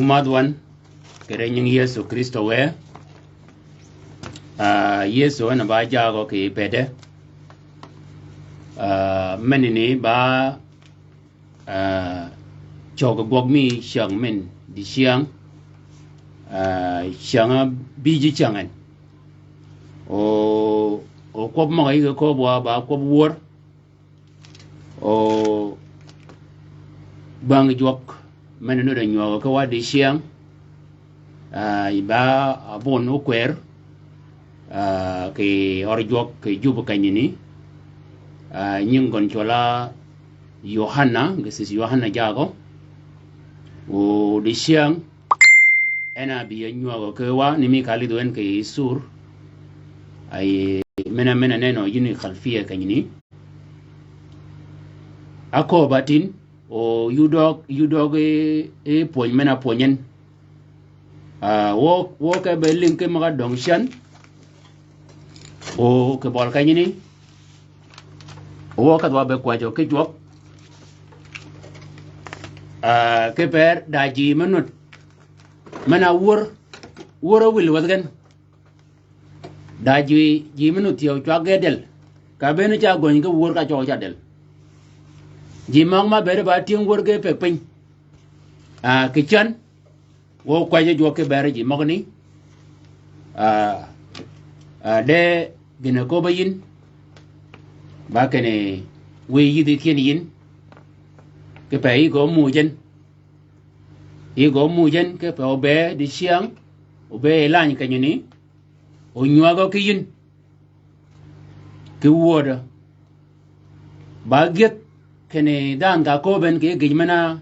madwan kere nying Yesu Kristo we Yesu na ba jago ke pede menini ba chogo gogmi shang men di siang shang biji changan o kob ma ga ko ba kob wor o bang jok menino de nyo ko wa di siang iba abon o kwer ke orjok ke jubu kanyini nyingon chola Yohana ngesis Yohana jago o di siang ena bi nyuago ke wa nimi kalido en ke sur ay mena neno yini khalfiya kanyini ako batin o yudog e poñ mena poñen wo ke be link ke maga dongshan o ke bol kanyini wo ka do be kwajo ke jok ke per daji manut mana wur wil wadgan daji ji manut yo chwa gedel ka bene cha gon ke wur ka cho cha del ji mang ma bere ba ting wur ge pe pin ke chan wo kwaje jo ke bere ji magni de gina ko bayin ba kene we yidi kien yin ke pe go mu jen ke pe obe di siang obe lan ka nyini o nywa go ke yin ke woda ba get kene dan ga ko ben ke gimana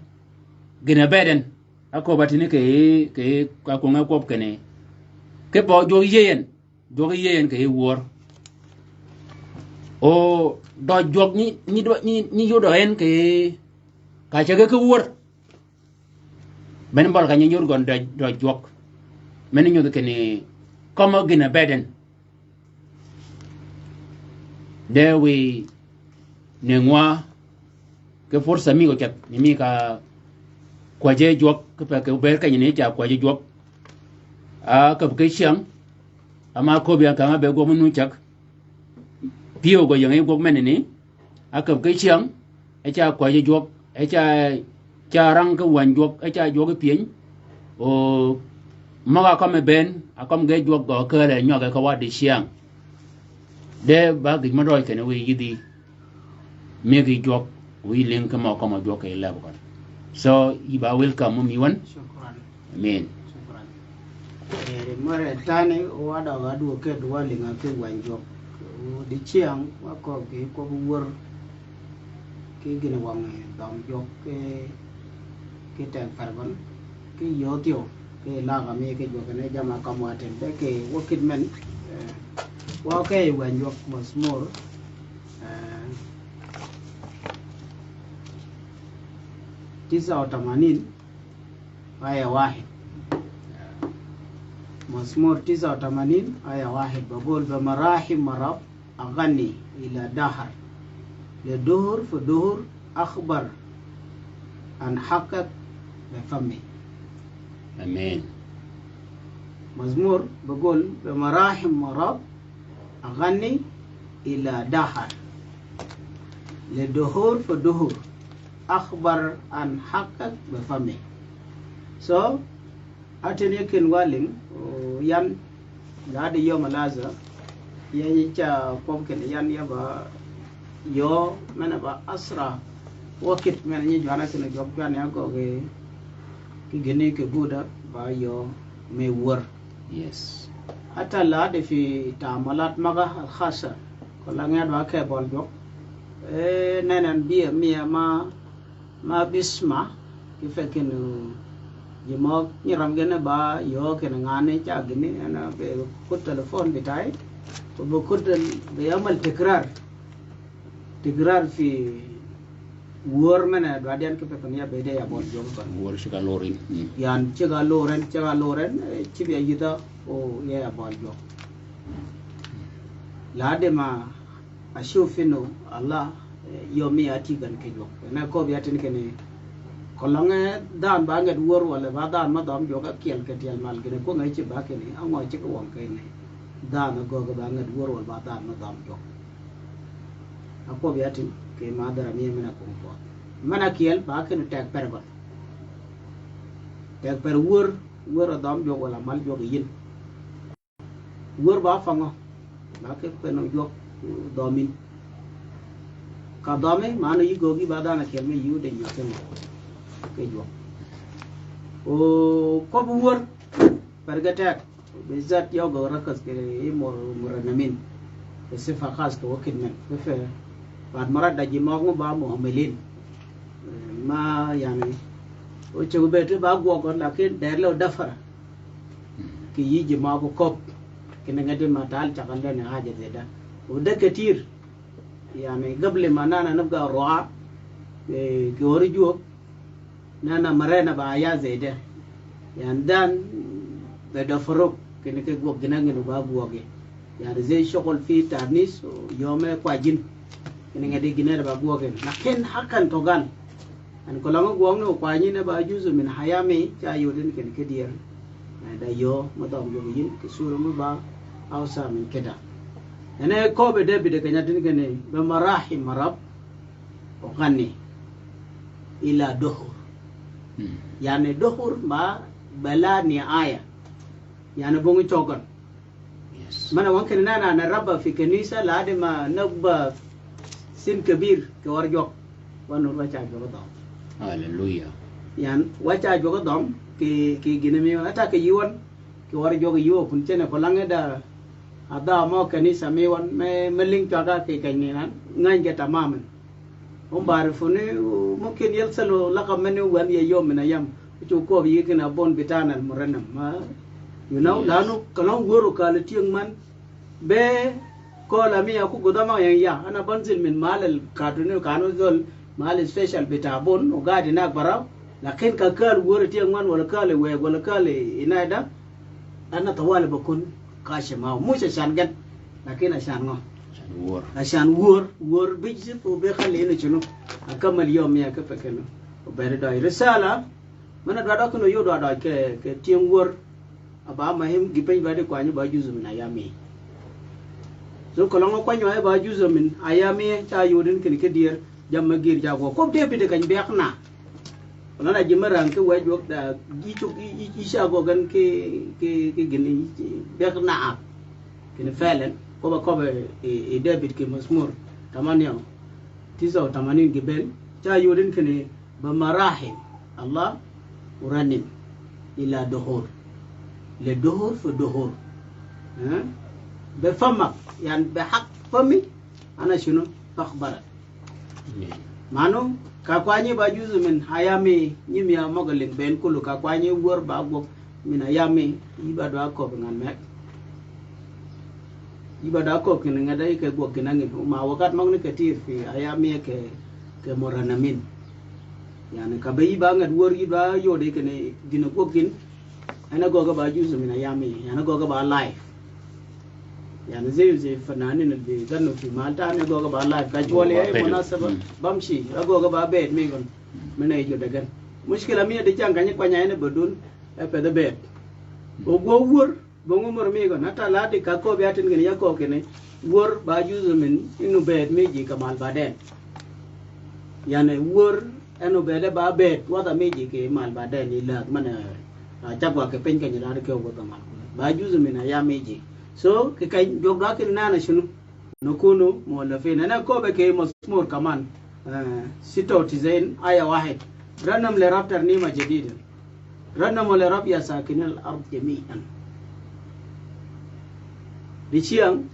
gina beden ako batini ke ka ko ngako kene ke po jo yen ke wor o do jog ni yo do en ke ka chege ke wor ben bal ka nyor gon do jog men nyu ke ni kama gina beden de we ne ngwa ke forsa mi go chat ni mi ka kwaje jog ke pa ke ber ka ni cha kwaje jog ka ke siang ama ko bia ka be go munu chak pio go yang go men ni akam ke siang e cha kwaje jog e cha rang ka wan jog e cha jog pien o maga ka me ben akam ge jog go ka le nyo ka wa di siang de ba gi ma roy ke ne wi yidi me gi jog wi len ka ma jog ke la ba so iba welcome mi wan Shukran. amen Mare tani wada wadu ke dua linga ke wanjok di chiang wako ke ko wor ke gina wang dam jok ke tan parban ke yotio ke la ga me ke jok ne jama kamaten be ke wakit men wa ke wanjok masmur 89 aya wahid مزمور 89 آية 1 بقول بمراحم مرب أغني إلى دهر لدهر فدهر أخبر عن حقك بفمي amen مزمور بقول بمراحم مرب أغني إلى دهر لدهر فدهر أخبر عن حقك بفمي so atene ken waling yan lade yo malaza yani cha pom ken yan ya ba yo mana ba asra wakit men ni jwana ken job kan ya go ke gene ke buda ba yo me wor yes ata lade fi tamalat maga al khasa ko la ngad wa ke bol jok nenen bi mi ma bisma ki fekin jimo nyiram gene ba yo ken ngane cha gene ana be ko telefon bitay to be ko be amal tikrar fi wor mena do adian ke pekon ya be de ya bon jom kon wor shi ka lorin yan ci ga loren ci be yida o ya bon jom la de ma ashufinu allah yo mi ati gan ke jok na ko bi atin ken Kalau dan banget war wala ba dan ma dom jo ka kiel ke tiel mal gene ko ngai che ba ke ni ango che ko wang ke ni dan go ga banget war wala ba dan ma dom jo ako biatin ke madara mi mena ko ko mana kiel ba ke ni tek per go tek per war dom jo wala mal jo yin war ba fango ba ke pe no jo domin ka dome mano yi gogi ba dan kiel me yu de yo ke ke jo o ko buur pergatek bizat yo go rakas ke muranamin ke sifa khas ko wakin men fe bad marad da jimo ba muhammadin ma yani o che bete ba go go lakin der lo dafara ki yi jimo ko kop ke ngade matal chakan le ne haja zeda o de ketir yani gable manana nabga roa ke ori jo nana marena ba ya zede yan dan da dafaro kene ke go gina ngene ba buoge ya zai shokol fi tarnis yome kwa jin kene ngade gina ba buoge lakin hakan to gan an ko lango go no kwa ni ne ba juzu min hayami cha yodin kene ke dier da yo mo dom yo yin ke suru mo ba awsa min keda ene ko be de kenya tin kene be marahim marab o ganni ila dohur yani dohur ma bala ni aya yani bongi chokan mana wankan nana na rabba fi kanisa la de ma nabba sin kabir ke war jok wanu wacha jogo dom hallelujah yan wacha jogo dom ke gine mi ata ke yiwon ke war jogo yiwo kun chene ko lange da ada mo kanisa mi won me meling choga ke kanina ngan ta mamen بعرفوني ممكن يرسلوا لقب مني وأنا يوم من أيام وشوفوا بيجينا بون بتاعنا المرنم ما لانه كلام ورو كالتيم من be kola mi aku godama yang ya ana banzil min mal al cartone kanu zol mal special betabon o gadi nak baraw lakin ka kal wor ti ngwan wala kale we wala kale inaida ana tawala bakun kashima mu shan gan lakin ashan ngo عشان ور بيجي وبيخلي إنه شنو أكمل يوم يا كفكنا وبرداي رسالة من الدعاء كنا يودع دعاء كتيم ور أبا مهم جبين بعد كواني باجوز من أيامي so kalau ngau kwanyo ay bajuzo min ayami ta yodin kin kedir jam magir jago ko de bi de kan bekna ona jimarang ke wajok da gicu isha go gan ke gini bekna ap kin felen ko ba e debit ke masmur tamaniyo tiso tamanin gibel ta yodin kin ba marahim Allah uranim ila duhur le duhur fi duhur بفمك يعني بحق فمي أنا شنو تخبر مانو كاكواني باجوز من حيامي نيميا مغلين بين كله كاكواني ور باغو من حيامي يبادو أكو بنان مك يبادو أكو كن ngada ke go kinangin ma wakat magni ketir fi حيامي ke moranamin yani kabayi bangat wor yiba yode kene dina gokin ana goga bajuzu min حيامي yana goga ba life يعني زي فنانين اللي غنوا في مالتا أنا جوجا بالله كجوالي أي مناسبة بمشي أجوجا بابيت ميكون من أي جودة كان مشكلة مية دي كان كني كوني أنا بدون أبدا بيت وغور بعمر ميكون نتا لا دي كاكو بياتين كني ياكو كني ور باجوز من إنه بيت ميجي كمال بعدين يعني ور إنه بيت بابيت وهذا ميجي كمال بعدين إلا من جابوا كبين كني لا دكوا كمال باجوز من أيام ميجي so kai jogda ke nana shunu nokunu muallafin ana ko be ke masmur kaman sito tizain aya wahid ranam li rab tarnima jadida ranam li rab ya sakin al ard jami'an diciang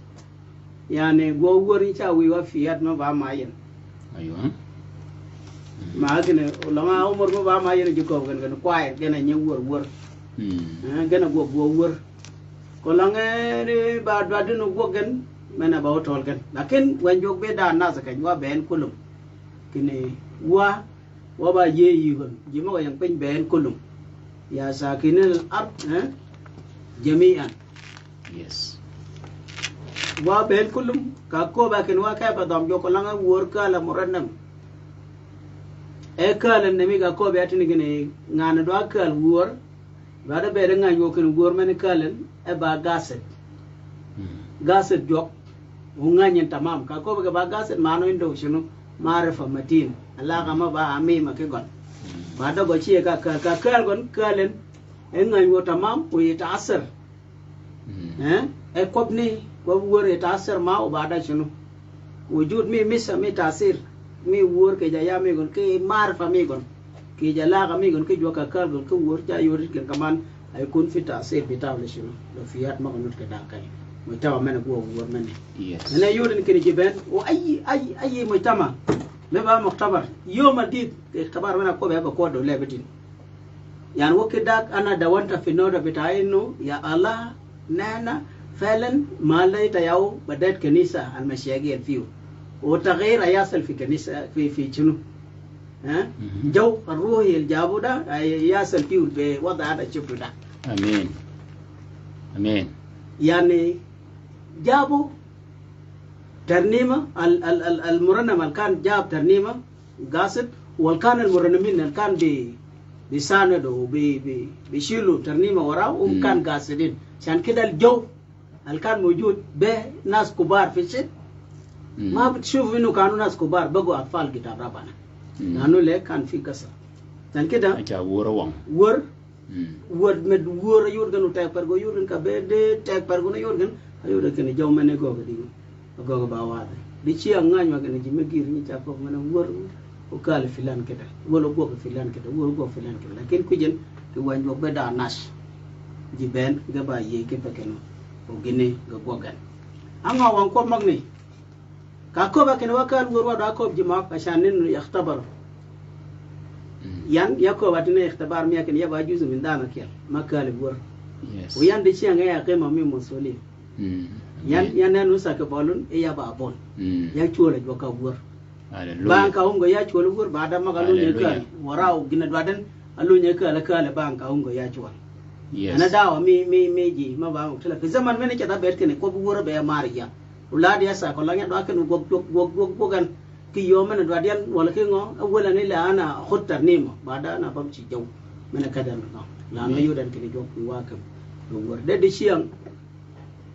yani gogori cha wi wa fiyat ma ba mayen aywa ma gene ulama umur ma ba mayen jiko gan kwaye gena nyewor gena go wor kolange ba dwadinu gogen mena ba otol kan lakin wanjog be da nasa kan wa ben kulum kini wa ba ye yigon jimo yang pen ben kulum ya sakinil ard jami'an yes wa ben kulum ka ko ba kin wa ka ba dam jo kolange wor ka la murannam e kalen ne mi ga ko be atini gene ngana do kal wor ba da be da ngan yo ken wor men kalen e ba gaset gaset jok u nganyen tamam ka ko be ba gaset mano indo shinu maarifa matin Allah ga ma ba ami ma ke gon ba da go ci ka kal gon kalen e ngan yo tamam u yita asr e kobni ko wor yita asr ma u ba da shinu wujud mi misa mi tasir mi wor ke ja ya mi gon ke maarifa mi gon ke ja la ga mi gon ke joka kal gon ke wor ja yori ken kaman ay kun fi tasir bi tawle shinu do fiyat ma gon ke da kay mujtama men go wor men yes ne yorin ken jiben o ay mujtama me ba muktabar yoma dit ikhtibar mena ko be ko do lebetin yani woke dak ana da wanta fi noda bitayinu ya Allah nana فعلا ما ليت ياو بدأت كنيسة المشياغي الفيو وتغيير يصل في كنيسة في شنو ها جو الروحي الجابو ده يصل فيه بوضع هذا الشكل ده امين امين يعني جابوا ترنيمة المرنم اللي كان جاب ترنيمة قاصد والكان المرنمين اللي كان بيساندوا بيشيلوا ترنيمة وراه وكان قاصدين عشان كده الجو اللي كان موجود به ناس كبار في السن ما بتشوف انه كانوا ناس كبار بقوا اطفال كتاب ربنا لانه ليه كان في قصه عشان كده اجا ور مد ور يورغن وتايبرغو يورغن كبد تايبرغو يورغن ayuda kene jaw mane gogo di gogo ba wada di ci am ngany magane ji megir ni ta ko mane wor o kala filan keda wolo gogo filan keda wolo gogo filan keda lakin ku jen ke wanjo be da nas ji ben ga ba ye ke pekeno o gine ga gogan anga wan ko magni ka ko ba kene wakal wor wada ko ji mak ashanin yakhtabar yan yako watine ikhtibar mi yakin yaba juzu min dana kel makal wor yes o yan de ci anga ya qema mi musuli yan nanu saka bolun e yaba bon ya chola joka wor ban ka ungo ya chola wor ba da magalu ne ka warao gina dwaden alu ne ka la kala ban ka ungo ya chola yes ana dawa mi ji ma ba tala fi zaman mene ke da bet kene ko bu wor be mariya uladi ya sa ko la ngado aken gogan ki yo mene dwaden wala ki ngo wala ne la ana khuttar nima ba da na bam ci jaw mene kadan no la no yodan kene jok wa kam wor de ciang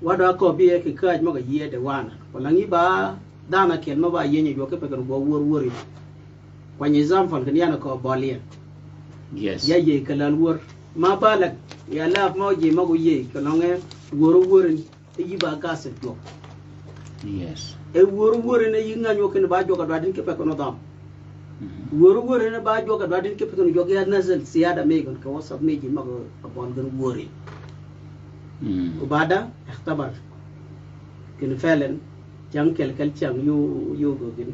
wada ko biye ki kaj maga yede wana wala ngi ba dana ken ma ba yenye jo ke pekan go wor kwa nizam fal kan yana ko boliyen yes ya ye kalal wor ma balak ya la mo ji mago ye ko nge wor yi ba gaset jo yes e wor ne yi nganyo ken ba jo ka dadin ke pekan dam wor ne ba jo ka dadin ke pekan jo ya nazal siyada megon ko wasab meji mago bon gan wori وبعد اختبر كن فعلا جان كل جان يو جوجين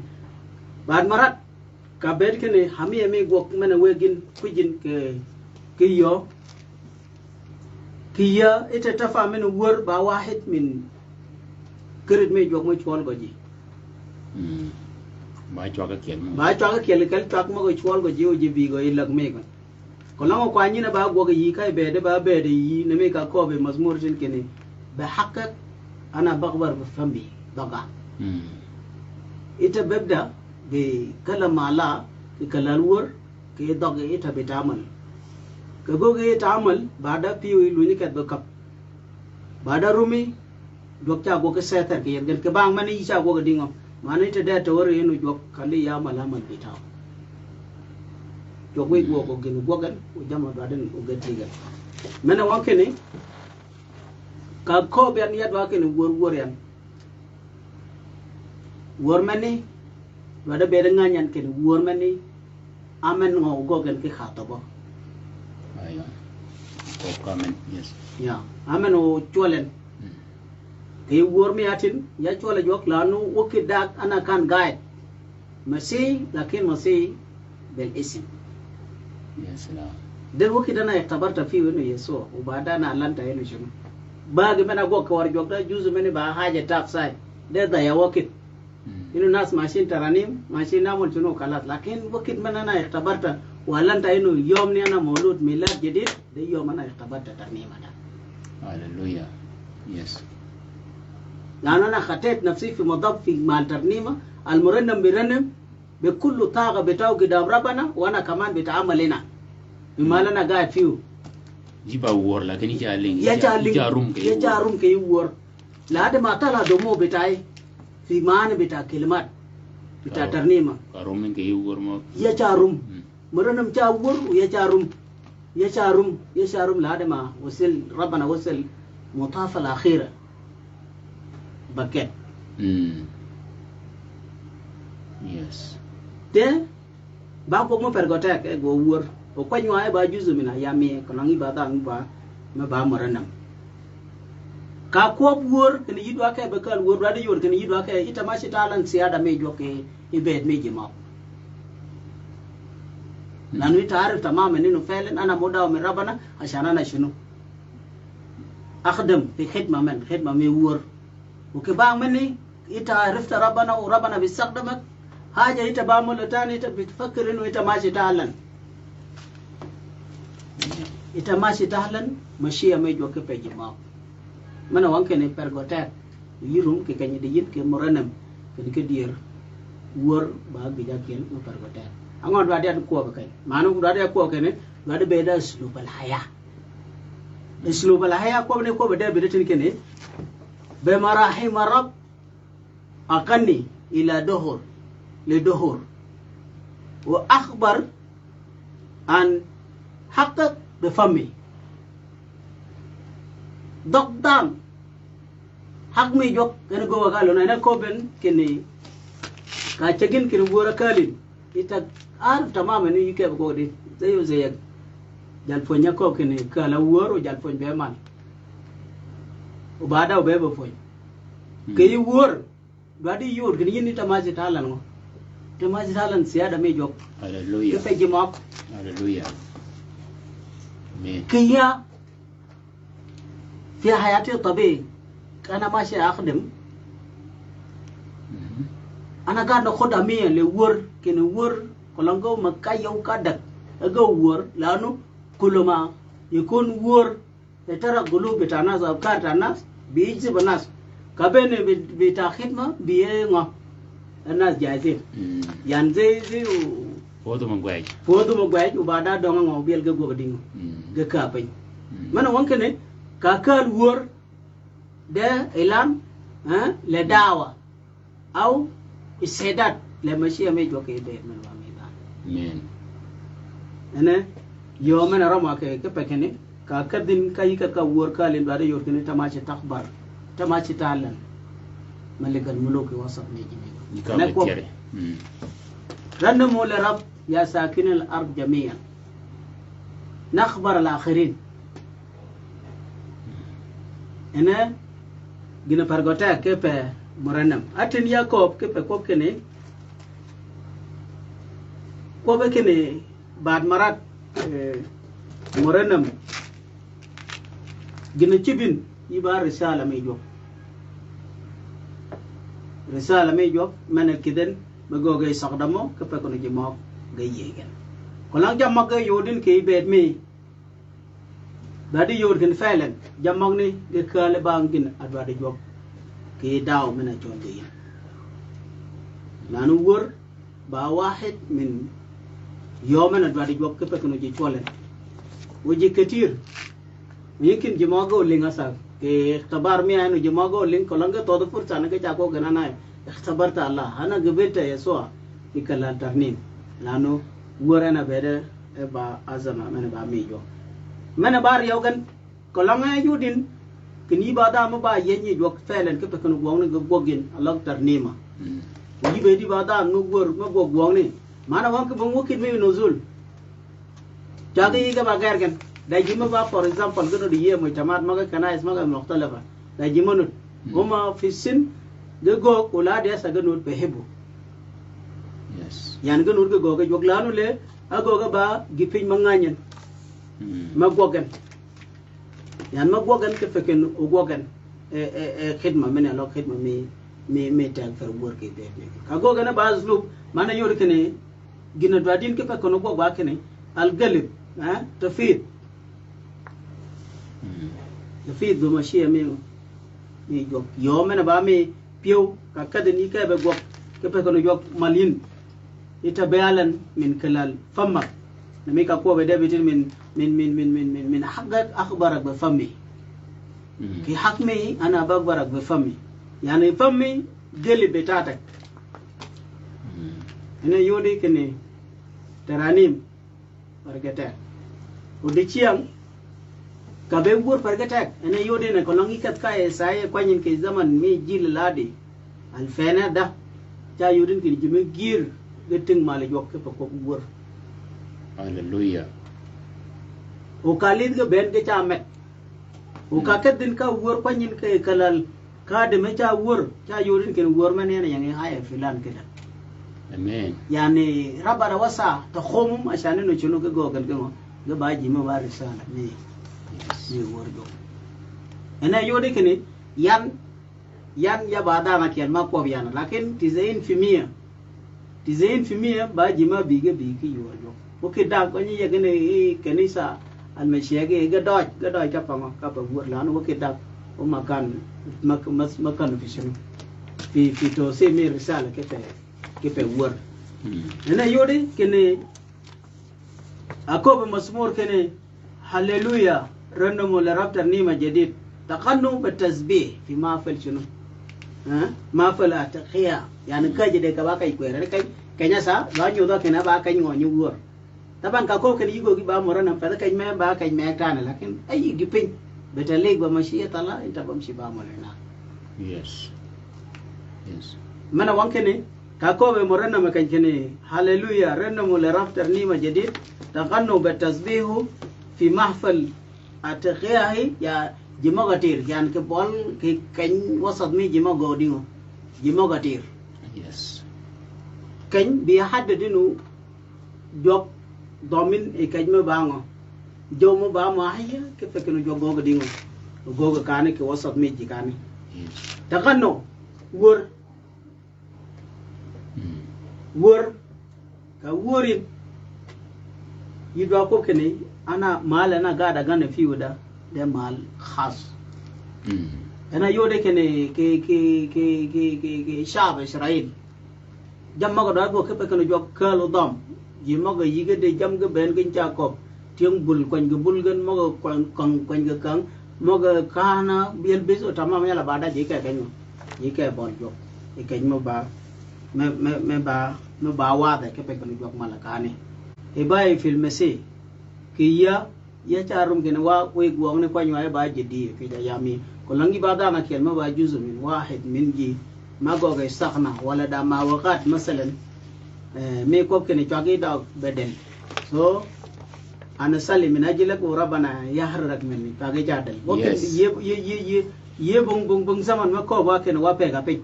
بعد مرات كبر كن همي غوك من وجين كوجين كيو كيا اتتفا من ور با واحد من كرد مي جوك مي چوال گجي ba cho ka kel kal chak mo go chwal go jiu ji bi go ilag me go kolango kwa nyina ba goga yi kai bede ba bede yi ne me ka ko be mazmur tin kene ba haqqat ana bagbar bi fambi baga ita bebda be kalama la ki kalalwur ke doge ita bitamal ka goga ita amal bada piwi luni kat ba kap bada rumi dokta goga setar ke yergen ke bang mani isa goga dingo mani ita da tawre yenu jok kali ya malamal bitaw jogwe go ko genu gogan o jama baden o gaddigal mena wankene ka ko be an yadwa kene wor yan wor mani wada be nganyan kene wor mani amen ngo gogan ke khata bo ayo ko comment yes ya amen o cholen ke wor mi atin ya chola jok lanu wokidak ana kan gaid masi lakin masi bel ism يا سلام ده وكي دنا اختبرت فيه انه يسوع وبعدنا علنت انه شنو باقي من اقول كوار جوك ده جزء من بقى حاجه تاكساي ده ضيع وقت انه ناس ماشيين ترانيم ماشيين نعمل شنو خلاص لكن وقت من انا اختبرت وعلنت انه يوم ني انا مولود ميلاد جديد ده يوم انا اختبرت ترنيم ده هللويا يس لان انا خطيت نفسي في مضب في مال ترنيمه المرنم بيرنم بكل طاقة بتاعه قدام ربنا وأنا كمان بتعاملنا بما لنا قاعد فيه جيبا وور لكن يجالين يجارم كي وور لا ما طلع دمو بتاعي في معنى بتاع كلمات بتاع ترنيمة كارومين كي وور ما يجارم مرنم جاور يجارم لا ما وصل ربنا وصل مطاف الأخيرة بكت yes te ba ko mo pergotek e go wor o kwa nywa ba juzu mina ya mi ko nangi ba da ba ma ba maranam ka ko wor ken yidwa ka be kal wor da yor ken yidwa ka ita ma shi talan siya da me joke ibed me jima lanu taarif tamam انه فعلا انا مداوم من ربنا عشان انا شنو اخدم في خدمه مي وور وكبا مني انت عرفت ربنا وربنا بيستخدمك حاجة انت بعمل تاني انت بتفكر انه انت ماشي تعلن انت ماشي تعلن ماشي ما يجوك في جماعة من وانكني برغوتات يروم كي كاني ديين كي مرنم كني كدير ور باغ بيجا كين ما برغوتات انغون وادي اد كو بكاي مانو وادي كو كني وادي بيدا اسلوب الحياة كو بني كو بدا بيدتين كني بمراحم رب اقني الى دهور لدهور وأخبر عن حقق بفمي ضغطان حق مي جوك كن جوا قالوا أنا كوبن كني كاتجين كن بورا كالين إنت عارف تماما إنه يكيف كودي زيك جالفون يكو كني كالا وور وجالفون بيمان وبعده وبيبفون كي وور بعدي يور كني يني تماشي تالانو تماشي تالان سيادة مي جوك هللويا كيف جماعك هللويا كيا في حياتي الطبيعي أنا ماشي أخدم أنا قاعد أخد أمية لور كن ور كلامكو مكاي يوم كادك أجو ور لأنه كل ما يكون ور ترى قلوب بتاعنا أفكار بتاعنا بيجي بناس كابين بتاخدمة بيجا الناس جاهزين ينزل فودو مغواج وبعدها دوما موبيل جو بدينه جكابين من وانكني كاكل ور ده إعلان لدعوة أو استعداد لمشي ميجوا كيده من واميدا أنا يومنا رما كبكني كاكدين كاي كاور كالين بعد يوركني تماشي تخبر تماشي تعلن ملك الملوك وسط ميجي أنا كوب رنموا لرب يا ساكن الأرض جميعا نخبر الآخرين أنا gina pargota kepe moranam atin yakob kepe kop kene kobe kene bad marat moranam gina cibin iba risala may job mana kiden magoge sagdamo kepe kono jimo gayegen kolang jamma ga yodin ke bet me dadi yorgen felen jamong ni de kale bangin adwade job ke daw mena jonde yin lanu wor ba wahid min yawman adwade job ke pekono ji cholen woji ketir yikin jimago linga sa ke ikhtabar mi anu jimago ling kolanga todo fursa na ke jako ganana ikhtabarta allah ana gebelta yeswa ikala tarnin lanu wor ana bede ba azama mena ba mejo mana bar yogan kolanga yudin kini bada ma ba yenyi jok felen ke pekono gwong ni gogin alok tarnima yi be di bada no gor ma gwong ni mana wan ke bongo kin me nuzul jadi ga ba gergen da jima ba for example gono di ye mo tamat ma ga kana isma ga mukhtalafa da jima no huma fi sin de go kula de sa ga no behebu yes yan ga no ga go ga jok lanu le agoga ba gipin manganyen magwogan yan magwogan ke feken ogwogan khidma men alo khidma me tan fer wor ke be ka goga na bazlu mana yor kene gina dwadin ke feken ogwa kene al galib tafid do mashia me jok yo men ba me piu ka kadani ke be gok ke feken jok malin ita bayalan min kalal fammak nami ka ko be debitin min haqqat akhbarak bi fammi ki hakmi ana bagbarak bi fammi yani fammi geli betatak ina yodi kene taranim pargata udi chiang ka be wur pargata ina yodi ne ko longi kat ka e sai kwanyin ke zaman mi jil ladi al fena da cha yudin kin jime gir geting male jok ke ko wur hallelujah o kalid ga ben ke cha met o ka kat din ka wur kwanyin ke kalal ka de me cha wur cha yudin kin wur man ne yang haya filan kida amen yani rabara wasa ta khum ashane no chuno go gal ga ba ji ma war risala ni wor do ena yodi kini yan ya bada na kian ma ko yana lakin tizain fimia ba ji ma bi ki yor do o ke da ko ni ya gane kanisa al mashiyage ga doj ta fama ka ba wor la no ke da o makan fi shinu fi to se mi risala ke pe wor ena yodi kene akobe masmur kene haleluya random la rabtar nima jadid taqannu bitasbih fi mafal shunu mafal atqiya yani kaje de ka ba kai kwere kai kenya sa ba nyu do kena ba kai ngo nyu wor taban ka ko kene yigo gi ba morana fa kai me ba kai me tan lakin ay gi pin betaleg ba mashiyat allah inta bam shi ba molena yes mana wankene kakobe morana makan kene haleluya random la rabtar nima jadid taqannu bitasbihu fi mahfal atqiyahi ya jimogatir yan ke bol ke kany wasat mi jimogodingo jimogatir yes kany bi haddadinu job domin e kany bango jomo ba ma haya ke fekeno jogogo dingo gogo kane ke wasat mi jikane taqannu wor ka worin yidwa ko kene ana mal ana gada gane fiuda de mal khas ana yode kene ke shab israel jamma ko da go ke pekano jok kalo dam jima go yige de jam go ben gin jakob tiang bul kon go bul gan mo go kon go kan mo go kana biel biso tamam yala bada je ke ben je ke bol jok e ken mo ba me ba wa de ke pekano jok malakane e bay filme se kiya ya charum gene wa we guang ne kwa nywa ba jidi fi da yami ko langi ba da na kelma ba juzu min wahid min ji ma go ga istaghna wala da ma waqat masalan me ko kene chagi da beden so ana sali min ajlak wa rabbana yahrak minni chagi jadal ko ye bung zaman ma ko ba kene wa pe ga pe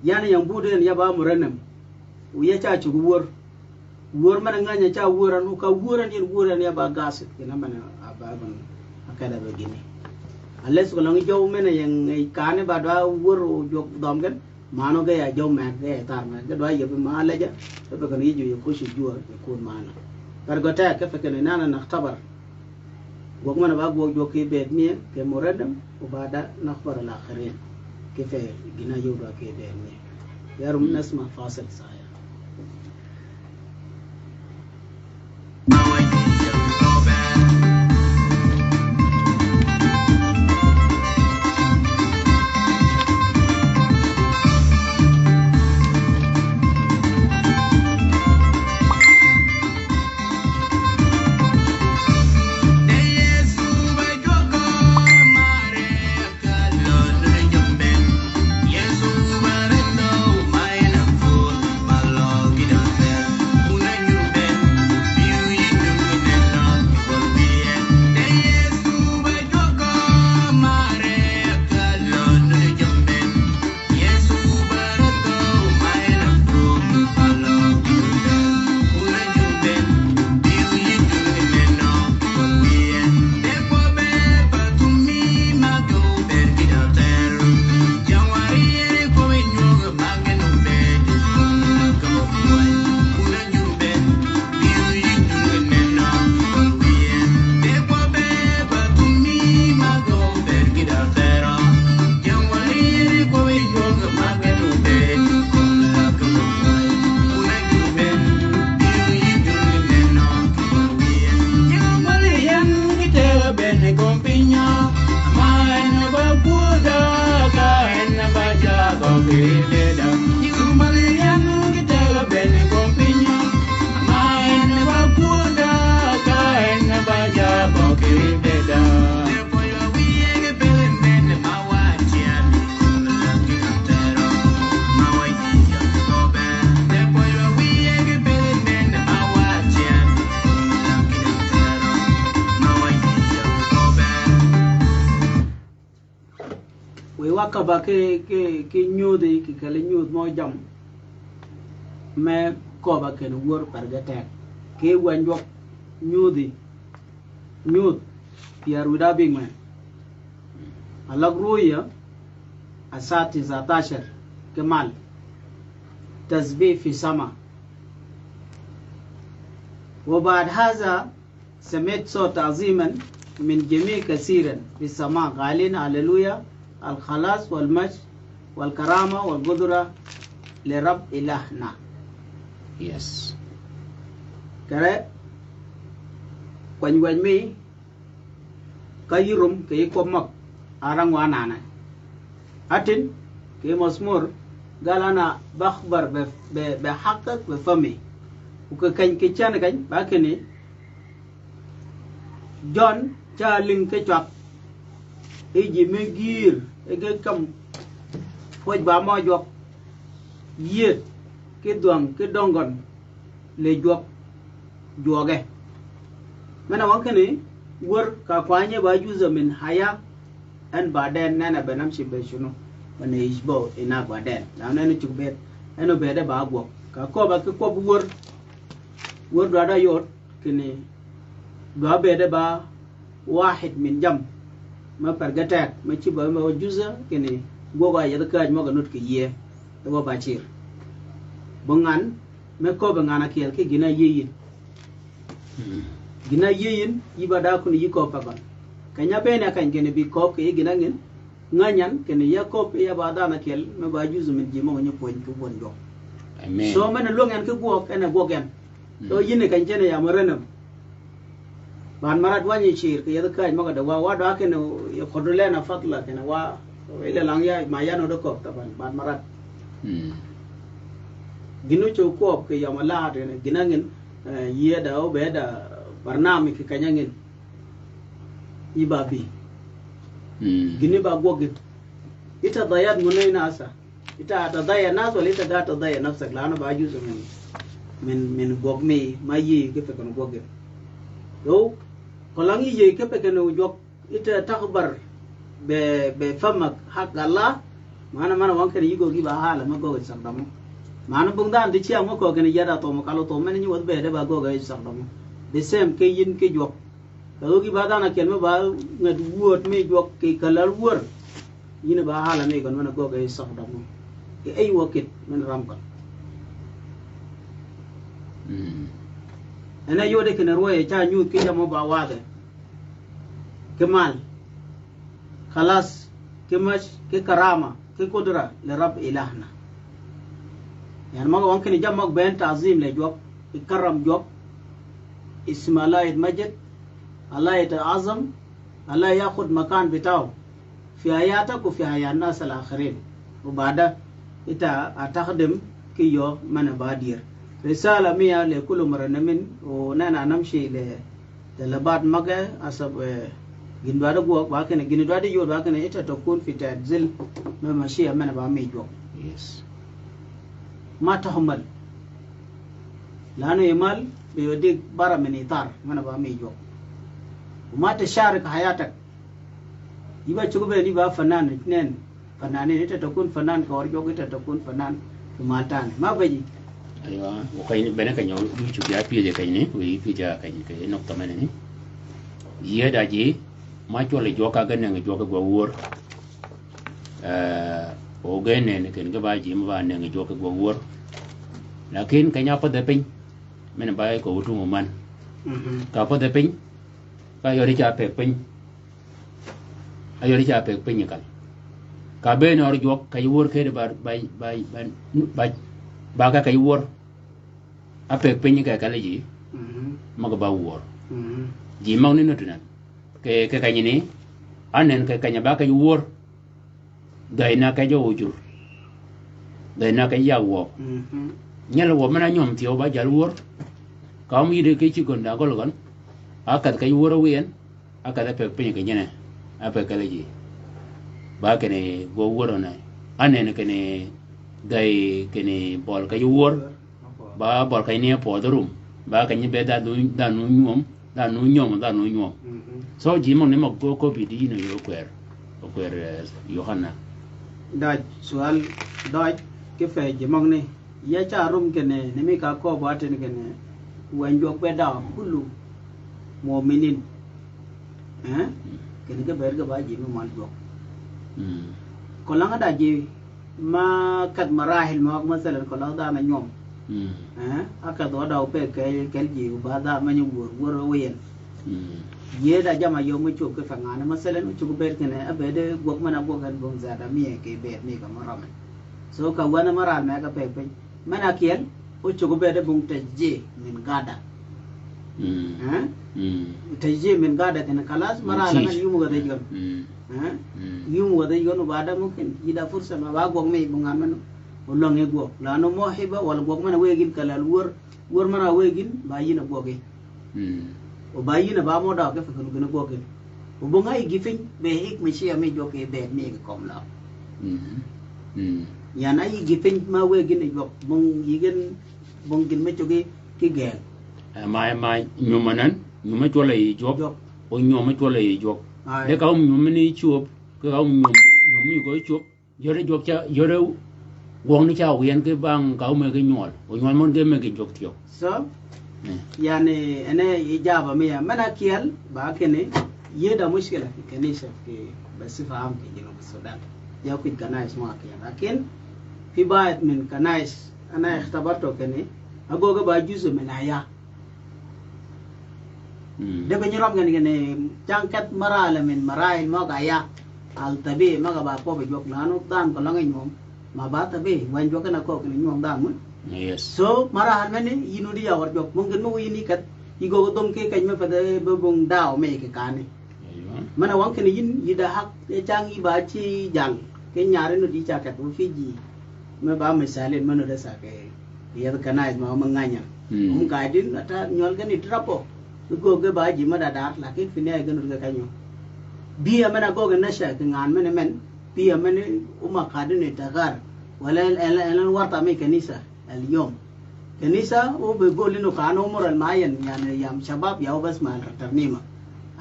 yani yang buden ya ba muranam ya cha chu wor mana nganya cha woran ka woran ya ba gas kina mana ababan akada begini unless ko langi jow mena yang kane ba da wor jok dom gan mano ga ya jow ma ga tar ma ga do ya be ma laja to be kan yiju ko shi juwa ko mana kar go ta ka fe nana nakhtabar go mana ba go jok be mi ke muradam o bada nakhbar al akhirin كيف جنا يورا كده يا رب نسمع فاصل صحيح maka ba ke nyodi ki kale nyod mo jam me ko ba ke wor pargata ke wanjok nyodi nyod piar wida bing man alag ruya asati 19 كمال تسبيح في سما وبعد هذا سمعت صوت عظيما من جميع كثيرا في السماء قائلين هللويا الخلاص والمجد والكرامة والقدرة لرب إلهنا. Yes. Kare kwan mi kayirum ke komak arang wanana atin ke masmur galana bakhbar be haqqaq be fami ko kan ke chan kan ba ke ni John cha ling ke chak e ji me gir e ge kam phoj ba mo jok yet ke duang ke dongon le jok joge mana wan ke ni wor ka kwanye ba juza min haya an baden nana benam shi be shuno wane isbo ina baden na nana chukbet eno bede ba gwo ka ko ba ke ko wor da yot kini do bede ba wahid min jam ma pargatak ma ci ba ma juza kini goga ya da kaj mo ga not ke ye do ba chir bongan me ko ba ngana kel ke gina yeyin ibada kun yi ko pa ba kanya bene kan gene bi ko ke gina ngin nganyan kene ya ko ya ba da na kel me ba juzu min ji mo nyo point ko bon do Amen. so men lo ngan ke go ene go gen do yine kan jene ya maranam ban marat wani chir ke ya ka ma ga da wa da ke no ya khodule na fatla ke na wa ile lang ya ma ya no do ko ta ban marat ginu cho ko ke ya mala de ne ginangin ye da o be da barnami ke kanyangin ibabi gini ba gogit ita dayat munai nasa ita tadaya nas wala ita ga tadaya nafsak lana ba juzu min gogme mayi ke fe kan gogit do kolangi ye ke fe kan jok ita takbar be famak hak Allah mana wanka ni go gi ba hala ma go sakdam mana bungdan di chiang mo ko kan yada to mo kalo to men ni wod be de ba go ga sakdam the same ke yin ke jok kalau kita dah nak kian ba ngad word me jok ke kalal word yin ba hala me kon mana go ga sak dam ke ay wakit men ram kan ana yode ke na roye cha nyu ke jamo ba wade kemal khalas ke mash ke karama ke kudra le rab ilahna yani ma wan ken jam mak ben ta'zim le jok ikram jok ismailait majid الله يتعظم الله ياخذ مكان بتاعه في حياتك وفي حياة الناس الآخرين وبعد إنت أتخدم كيو من بادير رسالة مية لكل مرنمين ونحن نمشي لبعض مجا أسب جندوار جوا باكن جندوار يود باكن إنت تكون في تنزل ممشي من بعمي جوا ما تحمل لأنه يمال بيوديك برا من إطار من بعمي جوا وما تشارك حياتك يبقى تشوف بني بقى فنان اثنين فنانين انت تكون فنان كورجوك انت تكون فنان كمالتان ما بيجي ايوه وكاين بنا كان يوتيوب يا بيجي كاين وي بيجا كاين كاين نقطه منني يدا جي ما تولي جوكا غن جوكا غور o gene ne ken ga baji ma ba ne joka غور lakin kanya pa de pin men ba ko tu mo man ka pa de pin ka yori cha pe pin ayori cha pe pin kan ka be no jok kay wor ke de ba ka kay wor a pe pin ka ka le ji ma ga ba wor ji ma ni no tunan ke ka ni anen ka nya ba ka wor dai na ka jo ujur dai na ka ya wo nyal wo mana nyom tio ba jal wor ka mi de ke chi kon da ko lon akat kay wor wien akat pe pin ka nyene a pe ka le ji ba ke ne go wor na anen ke ne dai ke ne bol ka wor ba bol ka ni po dorum ba ka ni be da nu nyom so ji mo ne mo go ko bi di no yo kwer Yohana da sual da ke fe jimong ni ya cha rum kene ne mi ka ko ba ten kene wan jok be da kulu mu'minin kene ke ber ga ba ji mi mal jok ko la nga da ji ma kat marahil ma masalan ko la da na ñom aka do da pe ke ji ba da ma ñu wor wen ye da jama yo mu chu ke fa ngana masalan chu ber kene abede gok mana gogan bong za da mi ke bet mi ka maram so ka wana maral ma ka pe pe mana kiel o chu bede bong te je min gada te je min gada kene kalas maral ma yumu ga de jon yumu ga de jon bada mungkin ida fursa ma ba gok mi bong amano ulong e gok la no mohiba wal gok mana wegin kalal wor mana wegin ba yina goge o bayi na ba mo da ke fa kanu gëna gogen o bo ngay gifin be hik mi ci ami joke be mi kom la ya na yi gifin ma we gën jok bong yigen bong gën ma joge ki gel mai nyumanan nyuma chola yi jok o nyoma chola yi jok de ka nyuma ni chuop ka nyum mi go chuop yore jok cha yore wong ni cha wen ke bang ka me ke nyol o nyol mon ke me ke jok tio so يعني أنا إجابة مية منا كيال باكني يدا مشكلة في كنيسة في بصفة عامة في جنوب السودان يا كنت كنايس ما كيال لكن في بعض من كنايس أنا اختبرته كني أقول جزء من حياة ده بنيرام كني جانكت مرال من مراحل ما كيا التبي ما كبا كوب جوك لانو دان كلامي نوم ما باتبي وين جوك أنا كوب كني نوم دامون yes so marahal mene yinu dia war jok mungkin mo yini kat igo dom ke kany me pada bebong daw me ke kane mana wang kene yin yida hak e changi ba chi jang ke nyare no di chakat bu fiji me ba misale mano da sake ya kana ma manganya gaidin ata nyol gani trapo go ge ba ji ma da dar la ke fine ay ganu ga kanyo biya mana go ga nasha ke ngan mene men biya mene uma kadine tagar wala elan warta me kanisa اليوم كنيسة وبيقول إنه كان عمر المعين يعني يام شباب ياو بس مع الترنيمة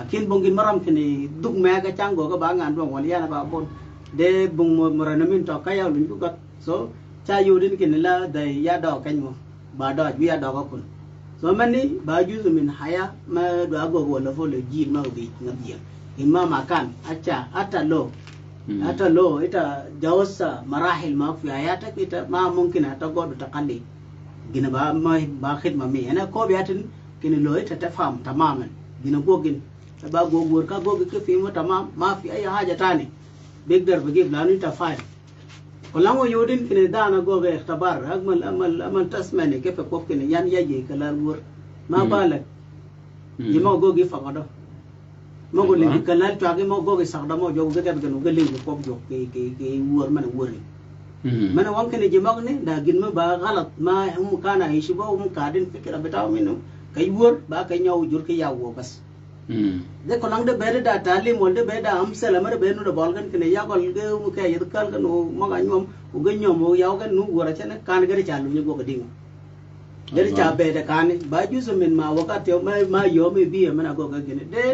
أكين بونجين مرام كني دوك ما كان جوجا بانgan dong waliana ba bon de bung moranamin to kaya lun ku kat so cha yudin kinila da ya do kanyo ba do bi ya do ko kun so mani ba juzu min haya ma do ago wala fo le ji ma bi ngabiya imma makan acha ata lo ita jawasa marahil ma fi hayatak ita ma mungkin ata godu taqalli gina ba ba khidma mi ana ko biatin kini lo ita tafham tamaman gina gogin ba gogor ka gogi ke fi mo tamam ma fi ay haja tani bigdar bigib lanu ita fa kolango yodin kini dana goge ikhtabar amal tasmani kif ko kini yan yaji kala wor ma balak yimo gogi faqado mo go lengi kalal taagi mo go sakda mo jogo gade ganu galengi ko jog ke wor man wori man wan kene je magne da gin ma ba galat ma hum kana ishi ba hum kadin fikra betaw minu kay wor ba kay nyaw jur ke yawo bas de ko lang de bede da talim wol de beda am salama de benu de bolgan kene ya gol ge mu ke yid kal kan o maga nyom o ge nyom o yaw gan nu wora chane kan gade chalu ni go gadinga de cha bede kan ba ju min ma wakati ma yo me bi mana go ga gene de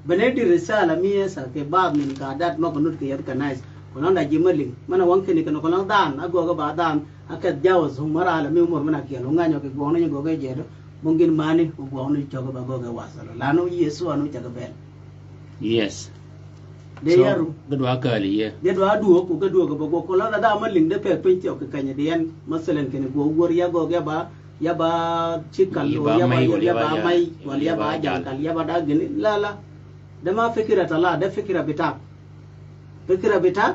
benedi risala miya sa ke bab min ka dat ma kunut ke yad kanais konan da jimaling mana wanke ni kan konan dan ago ga ba dan akat jawaz humara ala mi umur mana ke lo nganyo ke gono ni go ga jedo mungkin mani ko gono jogo ba go ga wasalo lanu yesu anu jaga bel yes de yaru gadwa kali ye de do adu ko ga do ga ba go ko la da maling de pe pen tiyo ke kanya de yan masalan ke go gor ya go ga ba ya ba cikal ya ba mai wal ya ba jangkal ya ba da gini la ده ما فكرة الله ده فكرة بتاع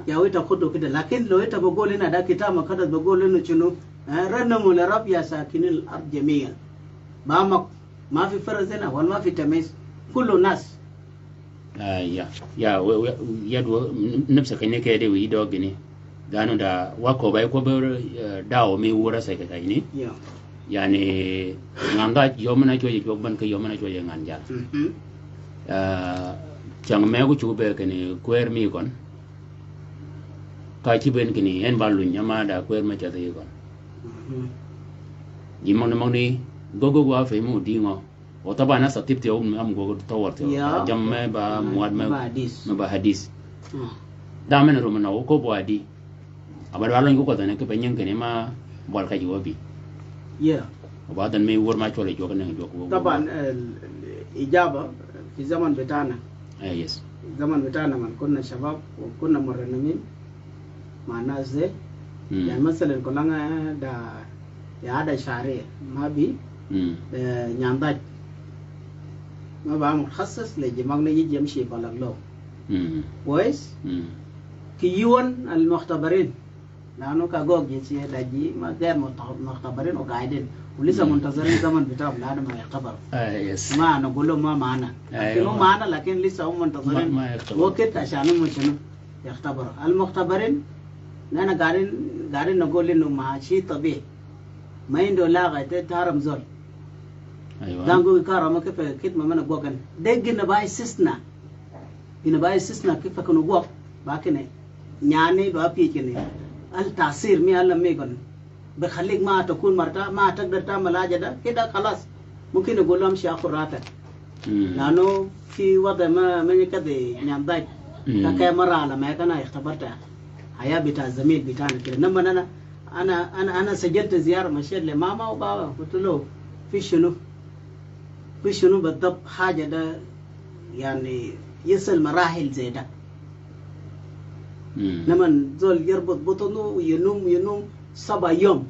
يا ويتا خدو كده لكن لو إنت بقول لنا ده كتاب ما كده بقول لنا شنو رنموا لرب يا ساكن الأرض جميعا ما في فرزنا ولا ما في تمييز كل الناس ya do nafsa kanye ke de wi do gini gano da wako bai ko ber dawo mi wura sai ka ni yani nganga yomana joje jobban ka yomana joje nganja chang me ko chube kene kwer mi kon ka chi ben kene en balu nyama da kwer ma cha de kon yimon ni gogo wa fe mu dingo o tabana sa tip te am gogo to war te jam me ba muad me ba hadis da men ro mana ko bo adi abad walon ko ne ke penyen kene ma bol ka jiwo bi yeah وبعدين ما يور ما تقول يجوك نه يجوك طبعا الإجابة في زمن بتاعنا يس زمن بتاعنا من كنا شباب وكنا مرنمين مع الناس دي يعني مثلا كلنا دا هذا شعرية ما بي نعندك ما بعمل مخصص لجماعنا يجي يمشي بالله كويس كيون المختبرين لأنه كجوج يصير داجي ما غير مختبرين وقاعدين ولسه منتظرين زمن بتاعهم لأنه ما يختبروا يس ما نقول لهم ما معنا لكن هم معنا لكن لسه هم منتظرين وقت عشان هم شنو يختبروا المختبرين نحن قاعدين نقول إنه ما شيء طبيعي ما عنده لاغة تهرم زول دانغو كارما كيف كده ما نقول كن ده جينا باي سيسنا كيف كانوا جوا باكنه يعني بابي كني التأثير مي الله ميكون بخليك ما تكون مرتا ما تقدر تعمل حاجة ده كده خلاص ممكن نقول لهم شيء أخرى لأنه في وضع ما كده نعمداي كأي مرة على ما كنا اختبرتها حياة بتاع زميل بتاعنا كده لما أنا سجلت زيارة مشيت لماما وبابا قلت له في شنو بالضبط حاجة ده يعني يصل مراحل زي ده لما زول يربط بطنه وينوم 7 يوم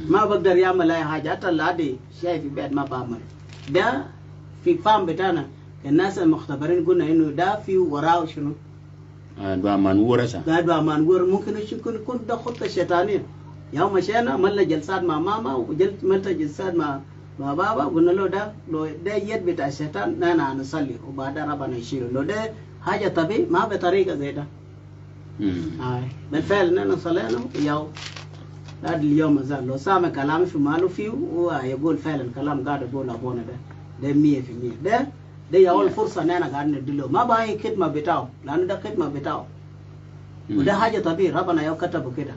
ما بقدر يعمل أي حاجة حتى العادي شايف في بيت ما بعمل ده في فام بتاعنا الناس المختبرين قلنا إنه ده في وراه شنو دوا مانور سا دوا مانور ممكن يكون ده خطة شيطانية يوم مشينا ملنا جلسات مع ماما ملنا جلسات مع بابا قلنا له ده يد بتاع الشيطان أنا نصلي وبعد ربنا يشيله له ده حاجة طبيعي ما بطريقة زي ده بالفعل أنا صلينا يوم هذا اليوم زال لو سامع كلامي في ماله فيه ويقول فعلا كلام قاعد يقول أبونا ده 100% ده ياول فرصة أنا قاعد نديله ما باي خدمة بتاعه لأنه ده خدمة بتاعه وده حاجة طبيعي ربنا يو كتبه كده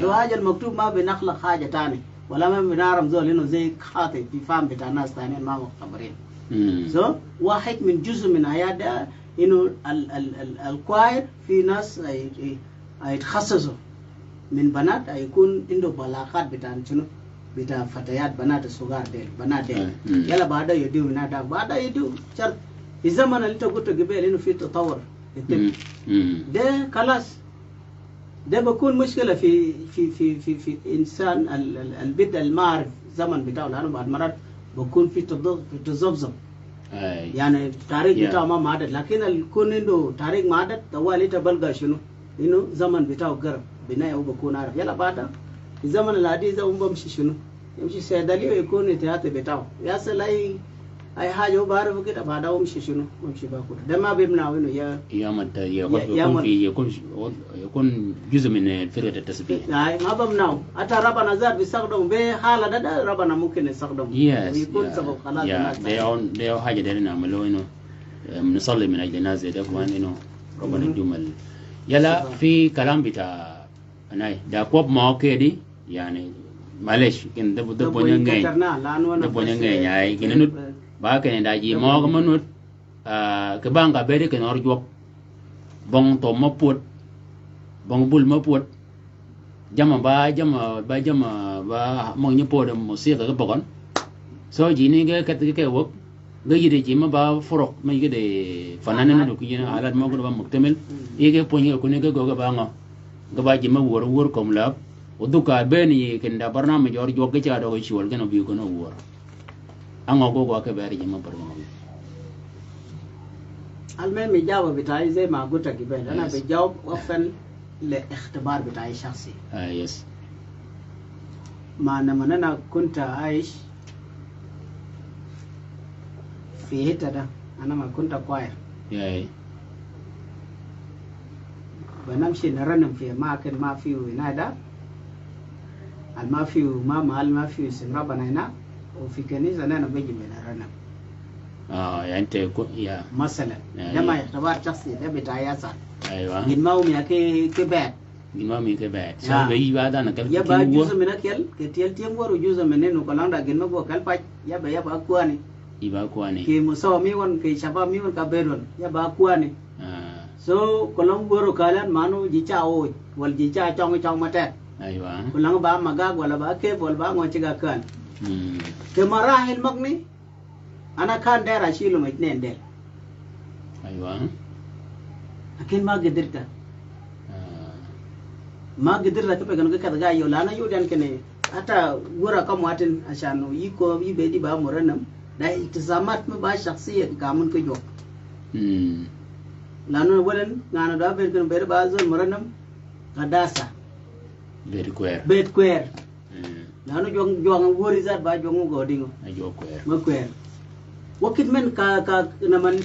سو حاجة المكتوب ما بنخلق حاجة تاني ولا ما بنعرف زول إنه زي خاطئ في فهم بتاع ناس تانيين ما مختبرين سو واحد من جزء من حياة ده إنه الكواير في ناس يتخصصوا من بنات يكون عنده بلاغات بتاع شنو بتاع فتيات بنات الصغار ديل بنات ديل يلا بعد يديو نادا بعد يديو شرط في الزمن اللي تقول قبل إنه في تطور ده خلاص ده بكون مشكلة في إنسان البدء المعرف زمن بتاعه لأنه بعد مرات بكون في تذبذب يعني تاريخ بتاعه ما معدد لكن الكون عنده تاريخ معدد توالي تبلغ شنو إنه زمن بتاعه قرب بناء هو بكون عارف يلا بعد الزمن العادي إذا بمشي شنو يمشي سيدالي ويكون اتهات بتاعه يصل أي حاجة هو بعرفه كده بعد هو مشي شنو مشي باكل ده ما بيمنعه إنه يكون جزء من فرقة التسبيح ما بيمنعه حتى ربنا زاد بيستخدم بحالة ده ربنا ممكن يستخدم ويكون سبب خلاص ده حاجة ده نعمله إنه نصلي من أجل الناس ده كمان إنه ربنا يدوم يلا في كلام بتاع أنا ده كوب ما كده يعني معلش كن ده بنيانجي ده بنيانجي يعني كنا باكن داجي ما كمنوت كبang kabere ken orjok bong to maput bong bul maput jama ba mong nyepo de musika ka bokon so jini ke wok gaji de jima ba forok ma yige de fanane no kiyina alat mo ko ba muktamil yige ponyi ko ne ga go ba ngo ga ba jima wor kom lab uduka beni ken da barnamij orjok ke cha do ko chiwol ken obi ko no wor ango go ke bari jima barnamij المهم الجواب بتاعي زي ما قلت قبل أنا بجاوب وفن لاختبار بتاعي شخصي يس ما أنا كنت عايش في حتة ده أنا ما كنت كوير بنمشي نرنم في أماكن ما فيه نادا ما فيه ما محل ما فيه اسم ربنا هنا وفي كنيسة أنا بيجي من الرنم يعني أنت يا مثلا لما يختبر شخصي ده بتاعي أصلا أيوة جن ما هو مياكي كبات جن ما مي كبات سو بيجي بعد أنا كل يا بعد جزء من أكل كتير تيم ورو جزء منه كلام ده جن ما هو كل باي يا بأكواني يبأكواني كي مساو ميون كي شباب ميون كبيرون يا بأكواني so kolong guru kalian manu jica oi wal jica cong mate aywa kolong ba magag wala ba ke wal ba ngonciga kan ke marahil magni ana kan dera shilu mai nendel aywa akin ma gedirta ma gedirta ke pegan ke kadaga yo lana yo dan kene ata gura kam watin ashano yiko yi be di ba muranam da iltizamat ma ba shakhsiyya kamun ke jo lanu wadan ngana da ber kan ber ba zon muranam kadasa bet kwer lanu jong wori zat ba jong godingo ayo kwer ma kwer wakit men ka naman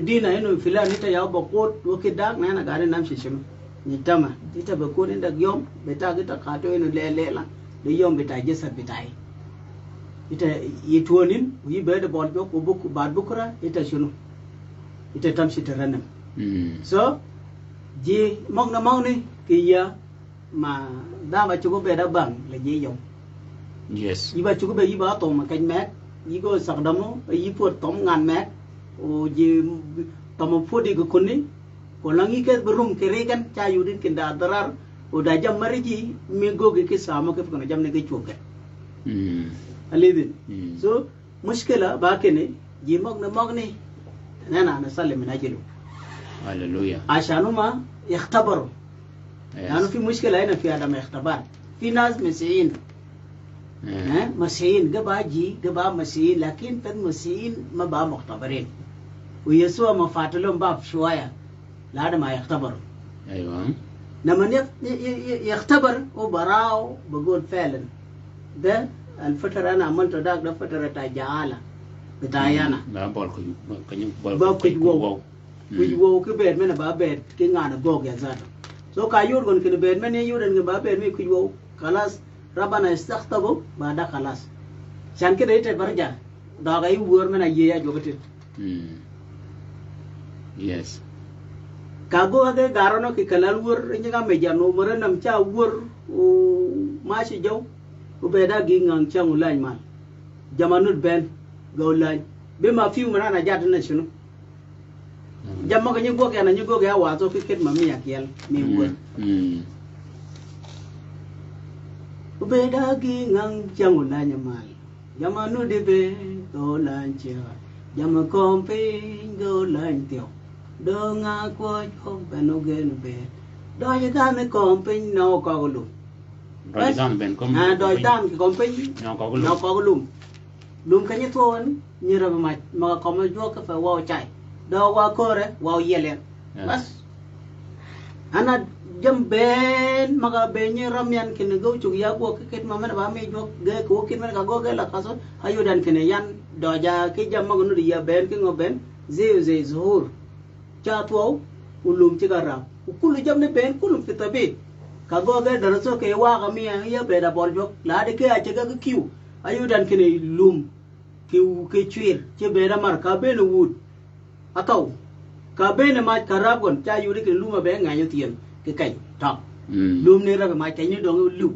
dina ino filani ta yaw bakot wakit dak na na gare nam shishim ni tama ita bakot inda yom beta gita kato ino lele la de yom beta jesa betai ita yituonin yi bede bol jok buku bad bukura ita shunu ita tam shitaranam so ji mong na mong ni kiya ma da ba chugo beda bang la ji yom yes yi ba chugo be yi ba to ma kany mek yi go sakdamo yi pot tom ngan mek o ji tom fodi go kunni ko langi ke berum ke regan cha yudin kinda darar o da jam mari ji mi go ke sama ke kono jam ne ke choke alidin so mushkila ba ke ne ji mog ne nana na sallim na jilu hallelujah عشان ما يختبروا يعني في مشكلة هنا في عدم اختبار في ناس مسيحيين مسيحيين قبا مسيحيين لكن في المسيحيين ما بقى مختبرين ويسوع ما فاتلهم باب شوية لحد ما يختبروا ايوه لما يختبر وبراو بقول فعلا ده الفترة أنا عملته ده فترة تجعالة بتاعنا ما بقول which wo ke bed mena ba bed ke ngana gog ya zato so ka yur gon ke bed mena yuren ke ba bed me ku wo kalas rabana istakhtabu ba da kalas chan ke dete barja da ga yu wor mena ye ya jogatit yes ka go ga garono ke kalal wor nyanga me jano mara nam cha wor o ma shi jaw u be da gi ngang chang ulan man jamanut ben go lan be ma fiu mana na jat na shunu jamma ko nyugo ke na nyugo ke wa so ke ket mami yakiel mi wo ubeda gi ngang changu na nyamal jama nu de be do lan cha jama kompe go lan tio do nga ko ko beno gen be do ya ga me kompe no ko lu do dan ben kom do dan kompe no ko lu lum ka nyton nyira ma ko ma jo ka fa wa chai do wa kore wa yele bas ana jam ben maga benye ramyan kin go chug ya go ket ma men ba me jo ge ko kin men ga go ge la kaso ayu dan kin yan do ja ki jam ma nu ya ben ki ngo ben ze zuhur cha to ulum ti gara kullu jam ne ben kulum fitabi ka go ge daraso ke wa ga mi ya be da bol jo la de ke a che ga kiu ayu dan kin lum kiu ke chwir che be da mar ka ben wud atau ka bene ma karagon cha yuri ke luma be nga yotien ke kai ta lum ne ra ma kai ni dong lu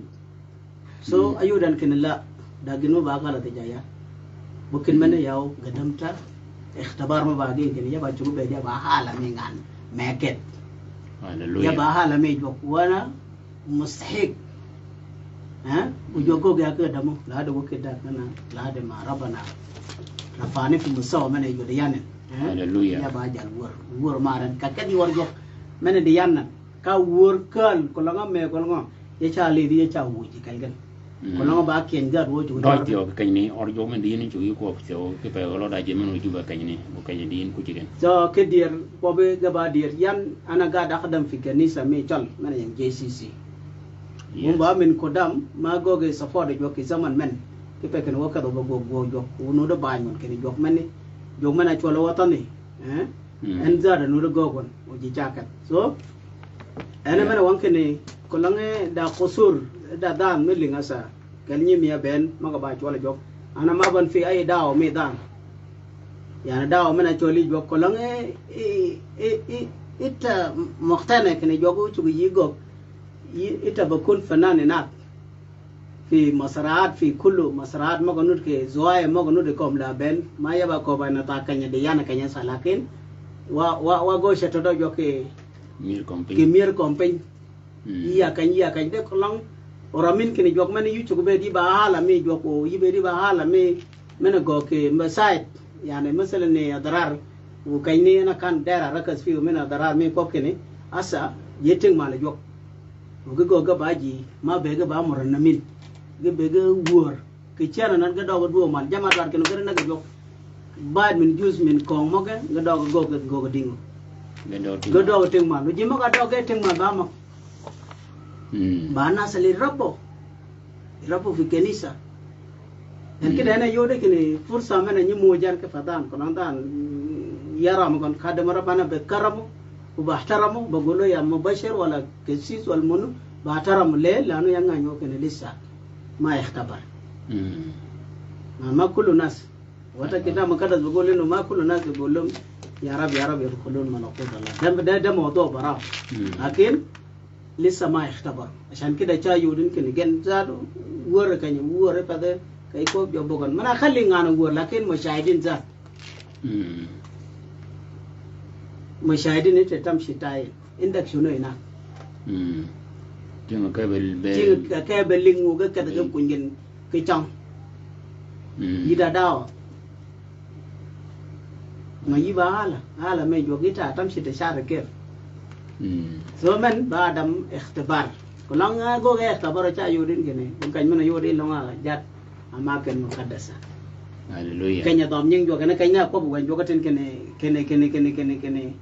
so ayu dan kenela da ginu ba kala te jaya bukin mane yaw gadam ta ikhtibar ma ba ge ke ya ba chu be ya ba hala me ngan meket hallelujah ya ba hala me jo wana mustahiq ujogo ga ke damo la da bukin da kana la da ma rabana rafani fi musaw mane yo da yanen hallelujah ya ba jal wor maran ka kadi wor jok mena di yanna ka wor kal ko la me ko ngo ye cha le di ye cha wuji kal gan ko la ba ken ga wo ju do tio ka ni or jo men di ni chu ko so ke pe lo da je men ju ba ka ni bu ka ni din ku jigen so ke dir ko be ga ba dir yan ana ga da khadam fi kanisa me chal mena yang JCC mun ba min ko dam ma go ge support jo ki zaman men ke pe ken wo ka do go jo no do ba mon ken jo men ni jo mana cholo watani en zara no go gon o ji jakat so ene mana wanke ne ko lange da qusur da dam me linga sa kalni mi ben maga ba chola jok ana ma ban fi ay dawo me dan yana dawo mana choli jok ko lange ita muqtana kene jogo chugo yigo ita bakun fanane nat في مسرات في كل مسرات ما قنود كي زوايا ما قنود كوم لابن ما يبقى كوبا نتاكني ديانا كني سلاكين wa go sha to do jo ke mir kompin ke mir kompin iya kan de ko lang oramin ke ni jok man yu chu be di ba hala me joko yibe di ba hala me mena go ke masait yani masalan ne adrar wo kan ni na kan dara rakas fi mena adrar me ko ke ni asa yeting mala jok go ga baji ma be ga ba moran na min ge be ga wor ke chana nan ga do do man jama dar ke no ga na ga jok bad min juice min kong mo ga do go dingo ga do ting man ji mo ga do ga ting man ba mo ba na sali rabo fi kanisa en kida na yode kini fursa mena nyi mo jan ke fadan ko nan dan yara mo kon khadama rabbana be karamu وبحترمه بقول له يا مبشر ولا كسيس ولا منو بحترمه ليه لأنه ينعى يوكل لسه ما يختبر ما كل الناس وقت كده مقدس بقول إنه ما كل الناس بيقول لهم يا رب يدخلون ملكوت الله ده موضوع براه لكن لسه ما يختبر عشان كده جاي يودين كن جن زادو ور كني ور فده كيكو بيبغون ما خلي عنا ور لكن مشاهدين زاد مشاهدين انت تمشي تاي عندك شنو هنا جنو كابل لينغو كذا كم كونجن كيتام يدا داو ما يبا hala ما يجوكيتا تمشي تشار كيف زمن بعدم اختبار كلنا جو اختبار تاع يودين كني ممكن من يودين لونga جات أماكن مقدسة هاليلويا كني ضام ينجو كنا كني أكو بوين جوكتين كني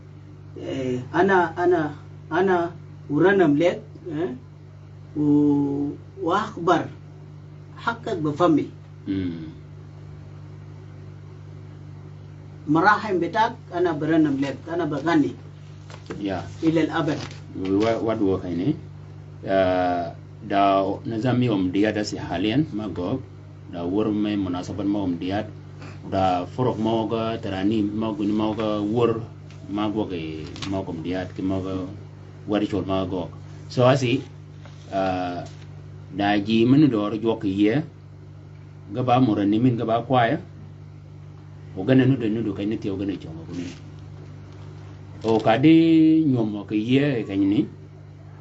أنا ورنم لك وأخبر حقك بفمي مراحم بتاعك أنا برنم لك أنا بغني إلى الأبد wadwo kaini da nazami dia da si halian magog da wurme munasabat dia da forok moga terani magun moga wur mago ke magom dia ke moga wari chol mago so asi da ji menu do ro ke ye ga ba murani min ga ba kwaya o gana nudo kai niti o gana chongo kuni o kadi nyomo ke ye kanyini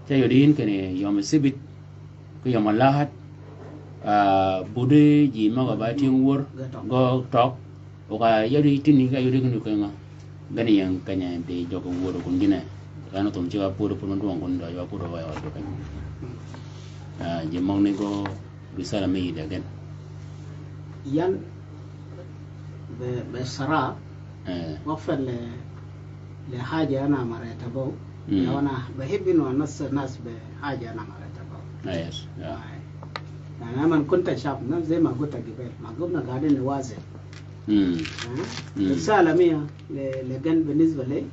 cha yodin kene yom sibit ko yom lahat bude ji ma ba tin wor go tok o ka yodi tini ga yodi kunu kanga gani yang kanya de jogo wor kun dina kana tom chiwa puro puro ndo ngon do yo puro wa do kan je mong ne go risala me ida gan yan بصراحة وفر لحاجة أنا مريت أبو لو أنا بحب إنه أنصر الناس بحاجة أنا مريت أبو يعني أنا كنت شاب زي ما قلت قبل ما قلنا قاعدين نوازن رسالة مية لجن بالنسبة لي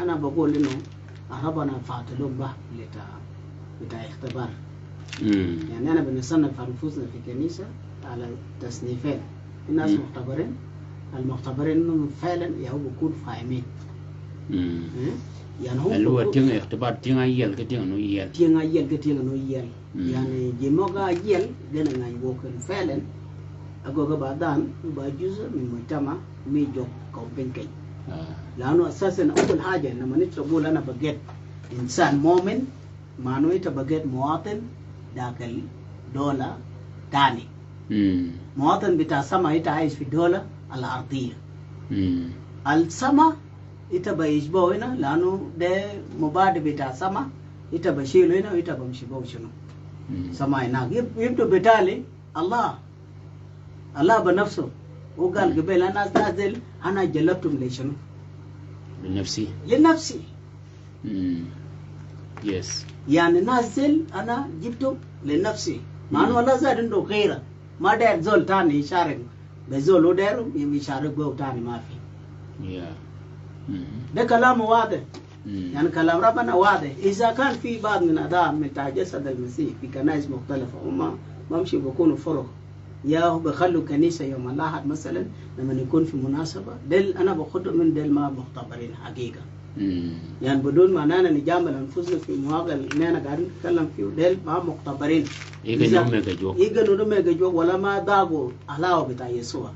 أنا بقول إنه ربنا فاتلون به بتاع اختبار يعني أنا بنصنف أنفسنا في الكنيسة على تصنيفين الناس مختبرين المختبرين انهم فعلا يهو بيكون فاهمين يعني هو تين اختبار تين ايل كتين انه يل يعني جموغا يل دنا غاي وكن فعلا اغوغا بعدان جزء من مجتمع ميجو كومبينكي لانه اساسا اول حاجه لما نقول انا بقيت انسان مؤمن معنوي بقيت مواطن داخل دوله ثاني مواطن بتاع السماء انت عايش في الدولة الأرضية السماء انت بيشبه هنا لأنه ده مبادئ بتاع السماء انت بشيله هنا وانت بمشبه شنو سماء هناك يبدو بالتالي الله بنفسه وقال قبل أنا نازل أنا جلبتم لي شنو لنفسي يس يعني نازل أنا جبته لنفسي معنى الله زاد عنده غيره ما داير زول تاني يشارك بزول وداير يشارك بو تاني ما في ده كلام واضح يعني كلام ربنا واضح إذا كان في بعض من أعضاء من جسد المسيح في كنائس مختلفة وما ممشي بيكونوا فرق يا بخلوا كنيسة يوم الأحد مثلا لما يكون في مناسبة دل أنا باخد من دل ما مختبرين حقيقة يعني بدون ما أنا نجامل أنفسنا في مواقع اللي أنا قاعدين نتكلم فيه دل ما مختبرين يجنوا ميجا جوك ولا ما داغو علاوة بتاع يسوع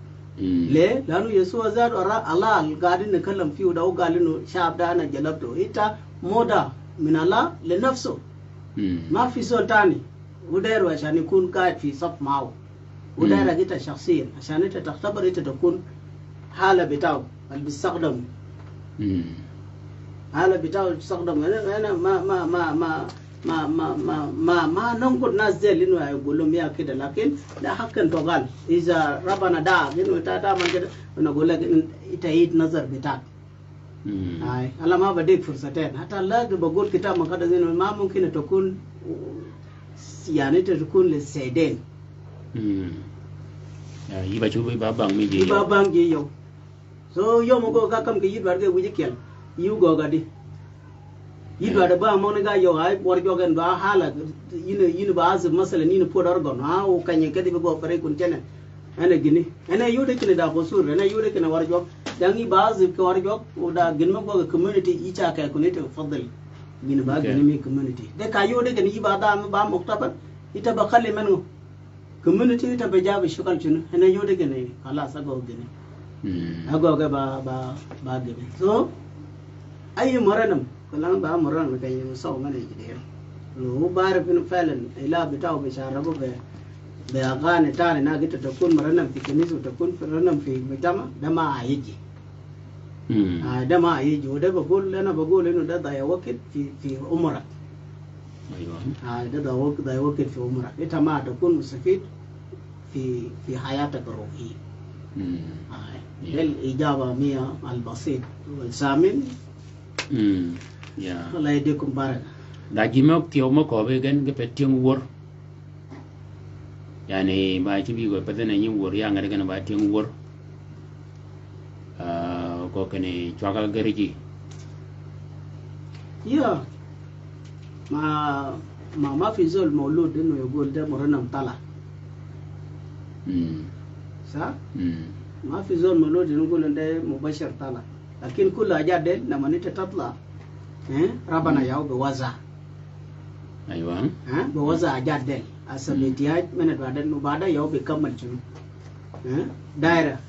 le lanu yesu azad ora Allah gadin ne kallam fi da galinu shabda na jalabto ita moda min Allah li nafsu ما في زول تاني وداير عشان يكون قاعد في صف معه وداير أنت شخصيا عشان أنت تختبر أنت تكون حالة بتاعه اللي بيستخدم حالة بتاعه بيستخدم أنا ما ننقد ناس زي لأنه يقول لهم يا كده لكن لا حق أن تقال إذا ربنا دعا لأنه تدا من كده نقول لك أنت عيد نظر بتاعك هاي الله ما بديك فرصتين حتى لا بقول كتاب مقدس إنه ما ممكن تكون يعني تكون للسيدين يبقى شو يبقى بانجي يبقى بانجي يو so yo mo go ka kam ke yidwar ke wuji kel yu go ga di yidwar ba mo ne ga yo ay bor jogen ba hala yine ba az masala ni po dar gon ha o kanye ke di go pare kun tene ana gini ana yude kine da ko sur ana yude kine war jog dangi ba az ke war jog o da gin mo go community icha ka ko ne te faddal gini ba gini mi community de ka yude kine yi ba da ba muktabar ita ba khali manu community ita ba jabe shukal chunu ana yude kine kala sa go gini ago ga ba gini so ay moranam kalang ba moran kay so ngane jide lo bar fin falan ila bitaw bi sharabu be agane tane na gita takun moranam fi kinisu takun moranam fi mitama dama ayiji dama ayiji wada bagol lana bagol ino da ya wakit fi umra ايوه da ya wakit fi umra ita ma takun mustafid fi hayatak ruhi الإجابة مية البسيط والثامن يا الله يديكم بارك لكن ما كيوم كوبي كان كبتيم ور يعني ما تبي كبتنا يور yang ada kan batiem ور ko kene chwakal gariji يا ما في زول مولود إنه يقول ده مرنم طلع صح ما في زول مولود نقول ده مباشر طلع لكن كل حاجة ده لما انت تطلع ربنا ياو بوزع ايوه بوزع حاجات ده اصليتيات من بعدين وبعد ياو بيكمل شنو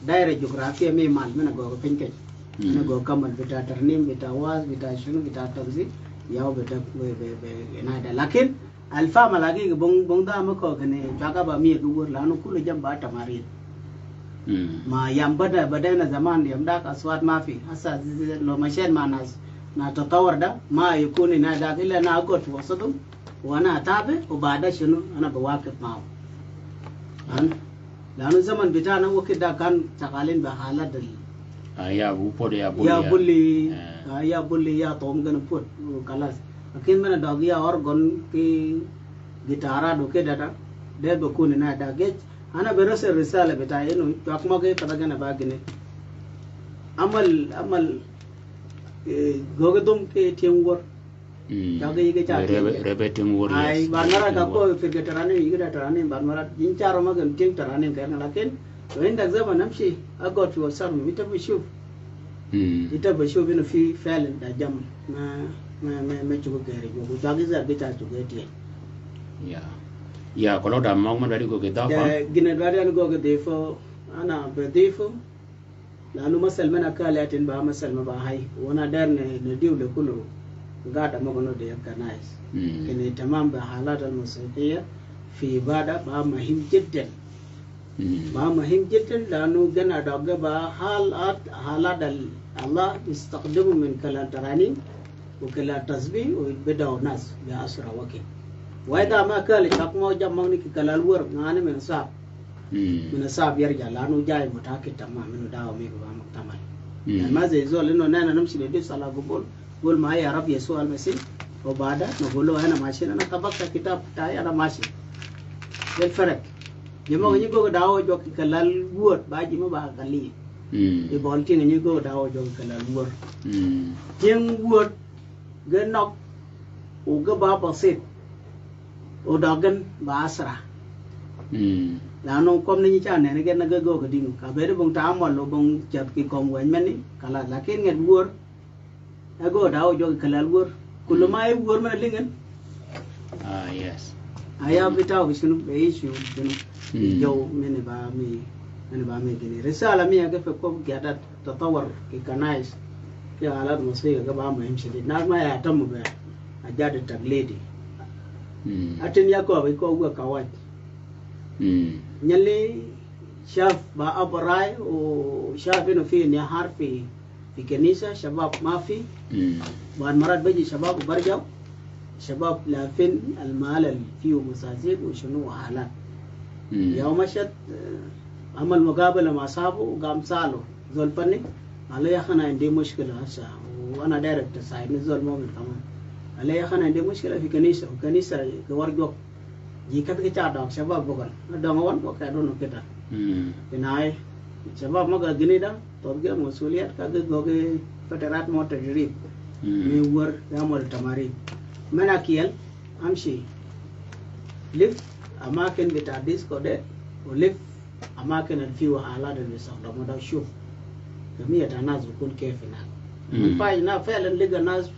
دايره جغرافيا مي مال من غو بينكي من غو كمل بتاع ترنيم بتاع واز بتاع شنو بتاع تغذي ياو بتاع نادا لكن الفا ملاقي بون دا مكو كني جاكا بامي غور لانه كل جنب تمارين ما يام بدأنا زمان يام داك أصوات ما في هسا لو مشين مع ناس نتطور ده ما يكون هنا داك إلا أنا أقعد في وسطهم وأنا أتابع وبعد شنو أنا بواقف معه لأنه زمن بتاعنا وقت ده كان شغالين بحالات يا بول يا بولي يا توم كن بود وخلاص لكن من داغيا أورغون كي جيتارا دوكي ده بكون هنا داك أنا برسل رسالة بتاعي إنه تأكما كي تلاقينا باقيني عمل غوغدوم كي تيمور جاكي يجي جاكي ربتيم ور أي بانمرا كاكو في كتراني يجي كتراني بانمرا جينشارو ما كم تيم تراني كأنه لكن وين ده زمان نمشي أقعد في وسام ميتا بشوف إنه في فعل ده جام ما تشوف غيري وجاكي زار بيتا تشوف غيري ya kalau dah mau mana dari go ke dafa gina dari anu go ke defo ana bedefo lalu masal mana kalatin ba masal ma ba hai wana dar ne diu le kullu gada magono de kanais kene tamam ba halat al musiqiyya fi ibada ba muhim jiddan lanu gana dogga ba halat Allah istaqdimu min kala tarani wa kala tasbih wa bidau nas bi asra waqi وإذا ما كان شاكما جمعني كلال ور غاني من صاب يرجع لانه جاي متاكد تمام منه داو ميغو مكتمل يعني ما زي زول انه انا نمشي ندي صلاه قول ما يا رب يسوع المسيح وبعد نقول له انا ماشي انا طبقت كتاب بتاعي انا ماشي الفرق يما نيغو داو جو كلال ور باجي ما با غلي يبولتي نيغو داو جو كلال ور تين ور غنوك وغبا بسيط udagan basra lanu kom ni cha ne gen naga go gading ka bere bong tamal lo bong chat ki kom wen meni kala lakin nget wor ago daw jog kalal wor kulumai wor ma lingen yes aya bitaw bisunu be ishu jo meni ba mi أنا بعمل كني رسالة مية كيف كوب قاعدة تطور ككنايس في آلات موسيقى كبار مهم شديد ناس ما يهتموا بأجاد التقليدي أتن يكوا بيكوا كواج يلي شاف بأبراي وشاف إنه في نهار في كنيسة شباب ما في بعد مرات بيجي شباب وبرجعوا شباب لافين المال اللي فيه مسازيق وشنو حالات يوم مشت عمل مقابلة مع صاحبه وقام سأله زول فني قال له يا أخي أنا عندي مشكلة هسه وأنا دايرك تساعدني زول مؤمن كمان قال له يا أخي أنا عندي مشكلة في كنيسة وكنيسة كورجوك جيكت كتاع شباب بقول دعوان وكادون كده بناي شباب ما قدني ده تبغى مسؤوليات كذا تبغى فترات ما تدريب ميور يعمل تمارين من أكيل أمشي لف أماكن بتاع ديسكو ده ولف أماكن اللي فيه حالات اللي بيستخدموا ده شوف كمية الناس بيكون كيف هناك من باينا فعلا لقى ناس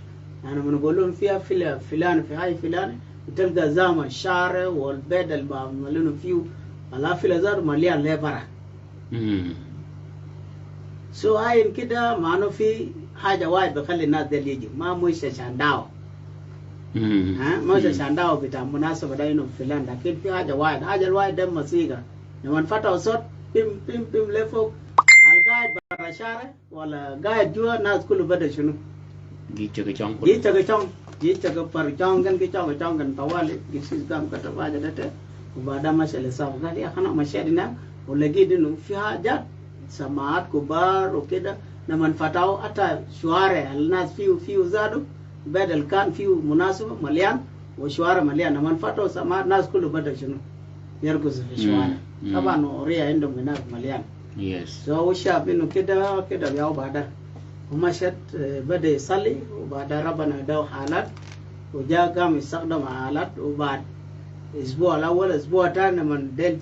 أنا بنقول لهم فيها فلان في هاي فلان تلقى زامن الشارع والبيت اللي بعملونه فيه على فلازار مليان ليبرة سو هاي كده معناه في حاجة واحد بخلي الناس ده يجي ما مش عشان داو مش عشان داو بتاع مناسبة ده إنه فلان لكن في حاجة واحد حاجة الواحد ده موسيقى لما فتح صوت بيم لفوق القاعد برا الشارع ولا قاعد جوا الناس كله بدأ شنو جيتشا percong kan tawali disisgam kata baca data kepada masalah sahabat dia kana masyadina lagi dinu fi hajat samaat kubar ukeda na manfatao ata shuare alnas fiu zadu badal kan fiu munasaba malian wa shuara malian na manfatao samaat nas kullu bada shunu yargus fi shuara taban uriya indom minas malian yes so ushab inu keda yau badar ومشت بدأ يصلي وبعد ربنا داو حالات وجاء قام يستخدم حالات وبعد أسبوع الأول أسبوع تاني من دل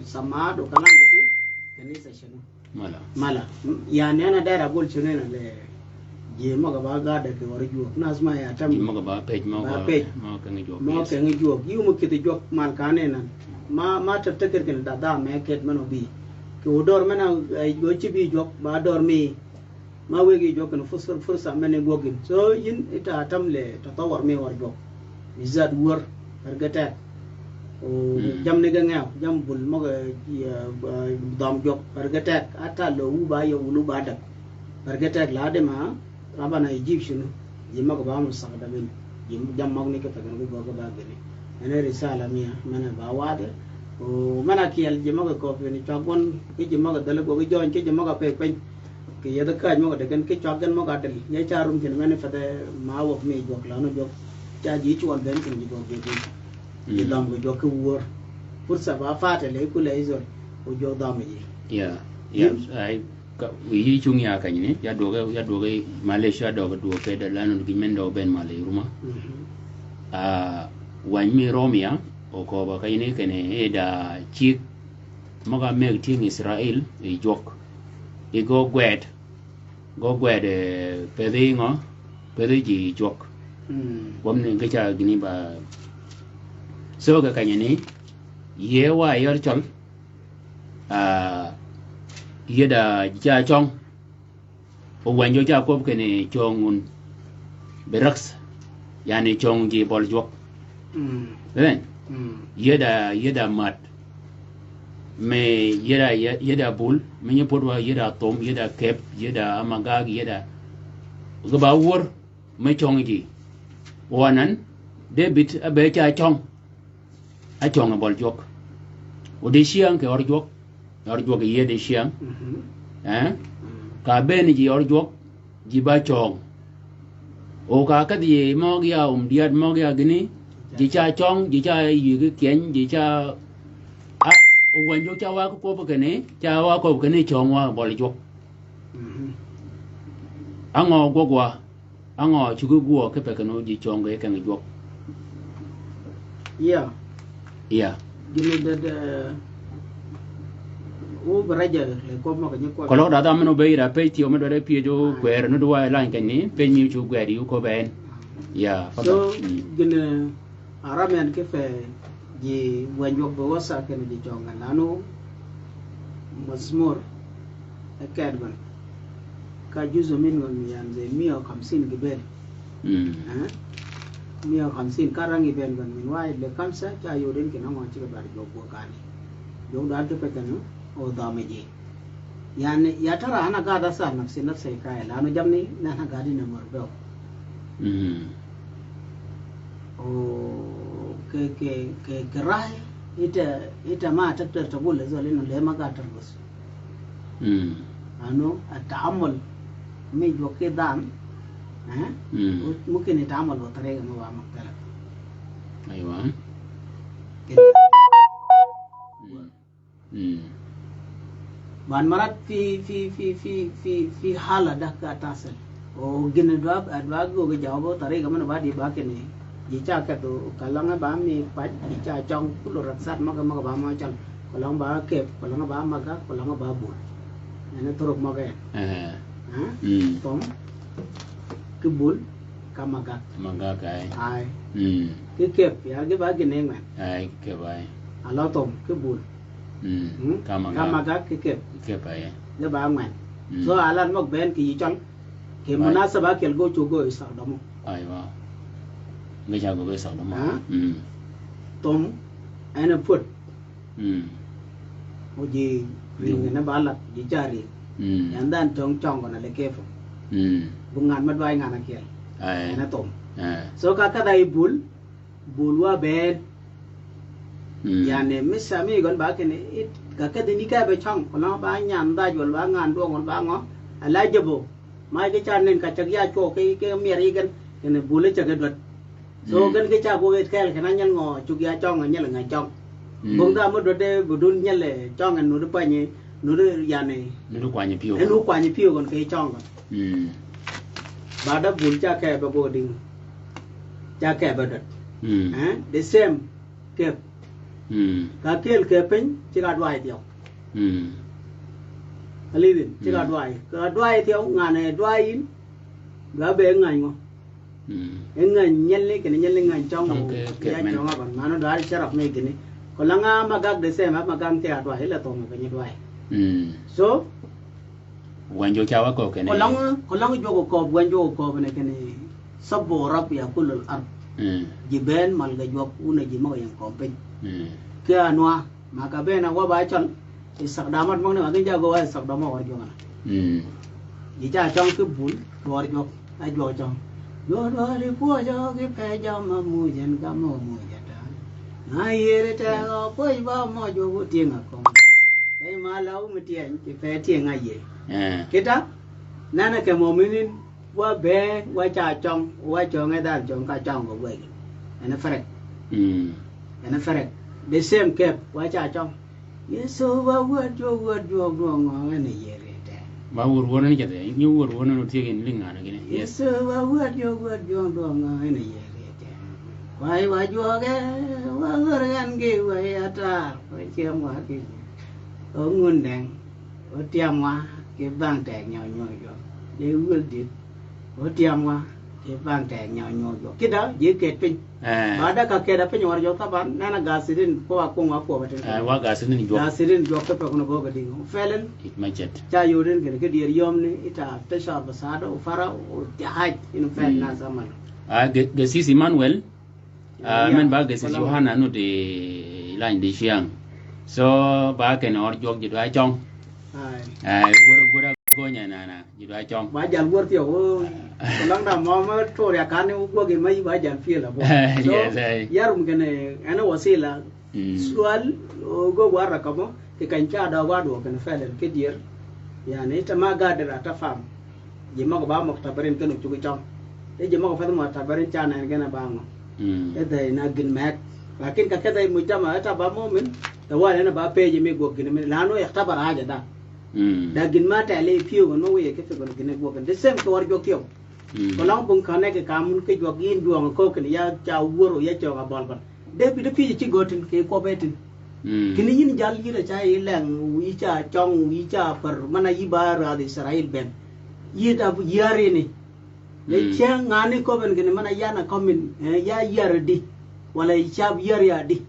سماعات وكلام كتير كنيسة شنو مالا يعني أنا داير أقول شنو أنا جيما كبا قاعدة كورجوا ناس ما يعتم جيما كبا بيج ما كان يجوا يوم كده جوا مال كاننا ما تفتكر كده دا ما كده منو بي كودور منا يجوا بي جوا بعدور مي ما ويجي جوك إنه فرصة من يجوكين so ين إتا تملي تطور مي ورجوك بالذات ور برجتك وجم نجناه جم بول ما دام جوك برجتك أتا لو باي ولو بعدك برجتك لادي ما ربنا يجيب شنو جم كبام الصقدمين جم مغني كتكن بيجوك باقي أنا رسالة ميا من بعواد ومن أكيل جم كوفي نشاقون كي جم كدلك وكي جون كي جم كبيبين कि ये तो क्या मौका देखन कि चौकन मौका डली ये चार रूम जिन मैंने फते माँ वो में जो क्लानो जो चार जी चुवाल देन कि जो ये दाम को जो कि वो पुरसा बाफाट ले कुले इज़ो वो जो दाम ये आई वही चुंगी आका ये या दोगे मलेशिया दोगे दलानो गिमें दो बेन माले Ruma wan mi romia o ko ba kayne kene eda chik maga meg ting Israel e jok e go gwed pedi ji jok bom ne ga cha gini ba so ga kanye ni ye wa yor chol ye da ja chong o wan jo ja ko kene chongun beraks yani chong ji bol jok ben yeda mat me yeda bul me nye podwa yeda tom yeda kep yeda amagag yeda gaba wor me chong ji wanan debit abe cha chong a chong bol jok o de siang ke or jok yede siang ka ben ji or jok ji ba chong o ka di mo gya diat mo gya gini ji cha chong ji cha yu cái kiến ji cha o wan jo cha wa ko ko kene chong wa bol jok ango gogwa ango chugu go ke pe kano ji chong ke kan jok yeah gini da o baraja le ko ma kan ko lo da da meno be ira pe ti o me do re pie jo gwer no do wa lan kan ni pe mi chu gwer yu ko ben so gini aramen ke fe ji wanjok bo wasa ke ni jonga nanu mazmur akadban ka juzu minhum yani 150 جبال 150 karang iben ban min wai le kamsa cha yodin ke nang chi ba do ko kani do da ke petanu o da meji yani ya tara ana ga da sa nafsi nafsi kai la no jamni na na ga din mar do o ke rai ita ma taktar tabul zalin le ma ga tarbus ano ata'ammul mi jo ke dan mungkin يتعامل بطريقة ما مختلفة. أيوة. بعد مرات في حالة ده كتصل وجن أدواب وجوابه طريقة من بعد يباكني jika katu kalau nggak bami paj jika jong pulau raksat maka bama macam kalau nggak bah kep kalau nggak bah maga kalau nggak bah bul ini turuk maga tom kebul kamaga ai cái kẹp ya cái bác cái này mà ai kẹp ai alo tom kebul kamaga cái kẹp ai cái bác mà so alan mok ben cái gì chăng cái munasabah cái go chugo isa damo ai wow người cha của cái sầu đó mà tom anh put o gì riêng nó bảo là gì cari yang dan chong còn là cái phô bungan mất vài ngàn kia anh tom so kakak dari bulwa bed yani misami gon ba cái này kakak ini cái be chong kalau ba nhàn da jual ba ngan đua ngon ba ngó ala jabo mai cái cha nên cả chắc ya cho cái miếng cái này bule chắc cái đợt so kan ke cha ko kel kana nyal ngo chugya chong nyal nga chong bong da mo do de budun nyal le chong nu de pa ni nu de ya ne nu kwa ni pio kon ke chong ba da bul cha ke ba go ding cha ke ba dat the same ke ka kel ke pen chi ga dwai dio ali din chi ga dwai dio nga ne dwai in ga be ngai ngo engan nyelle kene nyelle ngan chong ya chong ba mano dar sharaf me kene kolanga magag de se magam te atwa hela to me kene dwai so wanjo chawa ko kene kolanga jogo ko wanjo ko bene kene sabo rab ya kulul ard jiben mal ga jok una ji ma yang ko pen ke anwa maka bena wa ba chon isak damat mong ne ma ke jago wa isak damo wa jo ngana ji cha chong ke bul dor jok a jo chong do di po jo ki pe jo ma mu jen ka mo mu ja ta na ye ta go po ba mo jo ku ti nga ko kai ma lau mi ti an ki pe ti nga ye kita nana ke mo minin wa be wa cha chong wa cho nga da chong ka chong go we ana farek the same cap wa cha chong yeso wa jo go nga ne ye ba wur wona ni jate ñu wur wona no tegen linga na gene yes wa jo do nga ene yere te wai wa jo ge wa gan ge wa ata wa chem wa ki o ngun dang o tiam wa ke bang te nyaw yo de wul dit o tiam wa ke bang te nyaw yo kida je ke pin ada ka ke da pin war jo ta ban nana gasirin ko wa ko baten wa gasirin jo ko ko no go gadi felen it ma jet cha yorin ke dir yom ni ita tasha basada o fara o jahaj inu fel na zaman gesis Emmanuel men ba gesis Yohana no de line de chiang so ba ke no jog ji da chong ai wura go nya na ji da chong ba jan wur tio lang da mo ma to ya kan ni go ge mai ba jan fi la bo yes yarum kene ana wasila sual go wara kamo ke kan cha da wa do kan felen ke dir yani ta ma ga da ta fam je ma ba mo tabarin kan chu chong e je ma ko fa mo tabarin cha na ngena ba ngo e dai na gin mak lakin ka dai mu ta ma ta ba mo min da wa na ba pe je me go gin me la no ya ta bara ja da da gin ma ta le piu no we ke fe go gin go kan de sem ko war jo kyo ko lang bung khane ke kamun ke jo gin duong ko kan ya cha wuro ya cho ga bol ban de bi de pi chi gotin ke ko betin kini yin jal yira cha ilang wi cha chong wi cha par mana ibara de Israel ben yida bu yare ni le cha ngani ko ben gene mana yana komin ya yar di wala cha yar ya di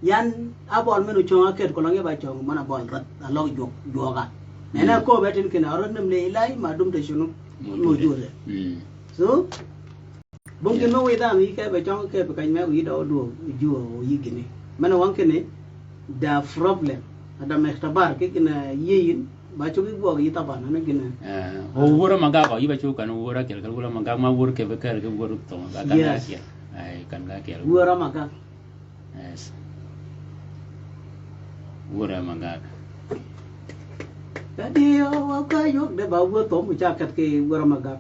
yan abol menu chonga ket ko lange ba chong mana bol rat alo joga nena ko betin kina ron nem le ilai ma dum de shunu mo jure so bongin mo weda mi ke be chong ke be kan me wi do do juo yi gini mana wan kene da problem ada mektabar ke kina yin ba chu gi go yi tabana na gina o wura maga ko yiba chu kan wura kel wura maga ma wura ke be ker ke wura to ga kan ga kel ai kan ga kel wura maga yes wura maga Tadi awak kayu de bawa to mu jaket ke wura maga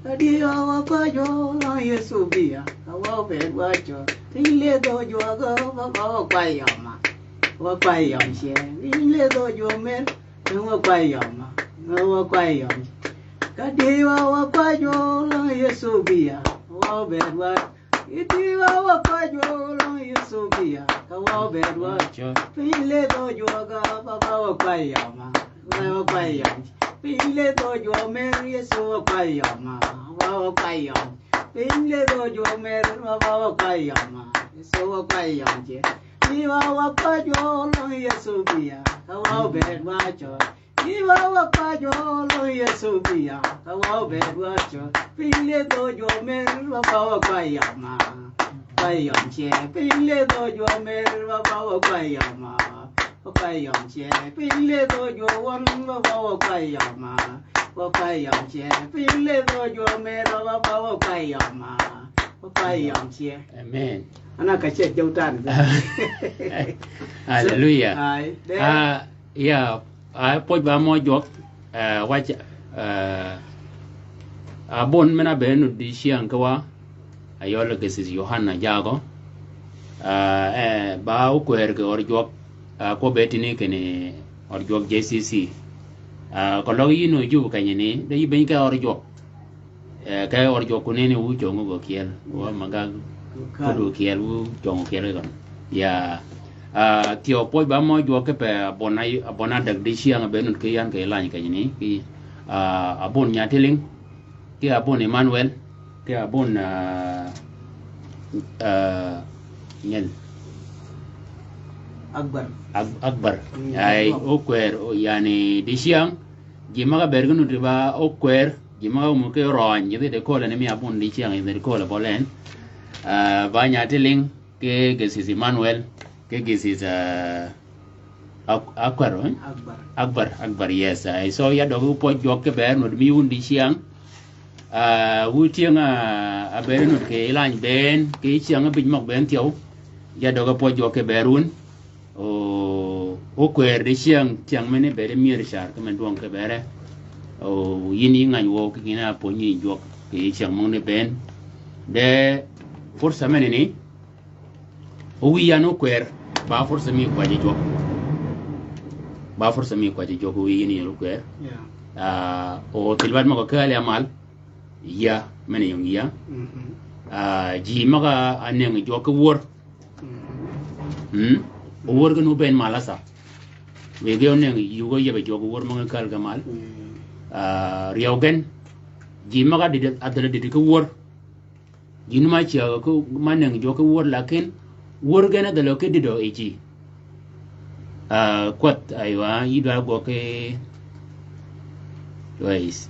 tadi awak kayu la Yesu bia awak be wacho tile do jo ga ba kwai ma wa kwai yom she tile do jo men wa kwai yom wa kwai yom tadi awak kayu la Yesu bia awak be wacho iti awak kayu la Yesu bia awak be wacho tile do jo ga ba kwai yom wa kwai yom Pile do jo mer Yesu kwai yom wa kwai yom Pile do jo mer wa kwai yom Yesu kwai yom je ni wa kwai jo lo Yesu bia wa be wacho ni wa kwai jo lo Yesu bia wa be wacho Pile do jo mer wa kwai yom je Pile do jo mer wa kwai yom kwai yom che pile do jo won wa kwai yom kwai yom che pile do jo me wa kwai yom che amen ana ka che jautan hallelujah ya poj ba mo jok wa bon mena be no di siang kwa ayola ke sis Yohana jago ba o kwer ke or jok ko betini kene or jog JCC ko lo yino ju kanyene de yiben ka or jog ka or jog kunene wu jongo go kiel wa maga ko do kiel wu jongo kiel gon ya tio poj ba mo jog ke pe bona dag di siang be nun ke yan ke lan kanyene ki abon nyateling ki abon Emmanuel ki abon nyel Akbar ay okwer yani di siang gimaga bergunu riba okwer gimaga mu ke ron yede de kola ne mi abun di siang yede kola bolen banya teling ke gesis Emmanuel ke gesis Akbar yes ay so ya dogu po jok ke ber no mi un di siang wutianga abernu ke lan ben ke siang bin mok ben tiao ya dogu po jok ke berun o kwer de siang tiang mene bere mier shar ke menduang ke bere o yini ngan wo ke gina po ni jok ke siang mong ne ben de forsa mene ni o wi ya no kwer ba forsa mi kwa je jok o yini no kwer o tilbat ma ko kale amal ya mene yung ya ji maga aneng jok wor wor ga no ben malasa we ge onen yugo yebe jogo wor mo kal gamal riogen ji maga de adala de ko wor ji numa ci ko manen jogo wor lakin wor ga na dalo ke dido eji kwat aywa yida go ke wais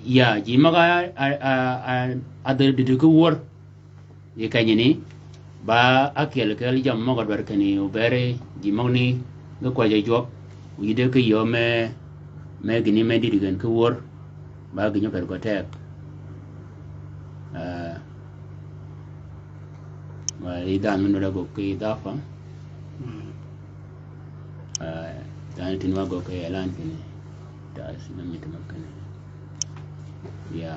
ya ji maga adala de ko wor ye kanyini ba akel kel jam mo godar kani ubere jimoni go kwa je jok yide ke yo me gini me didigen ke wor ba ginyo per gotek ma ida men do go ke dafa dan tin wa go ke elan kini da sina mitu makane ya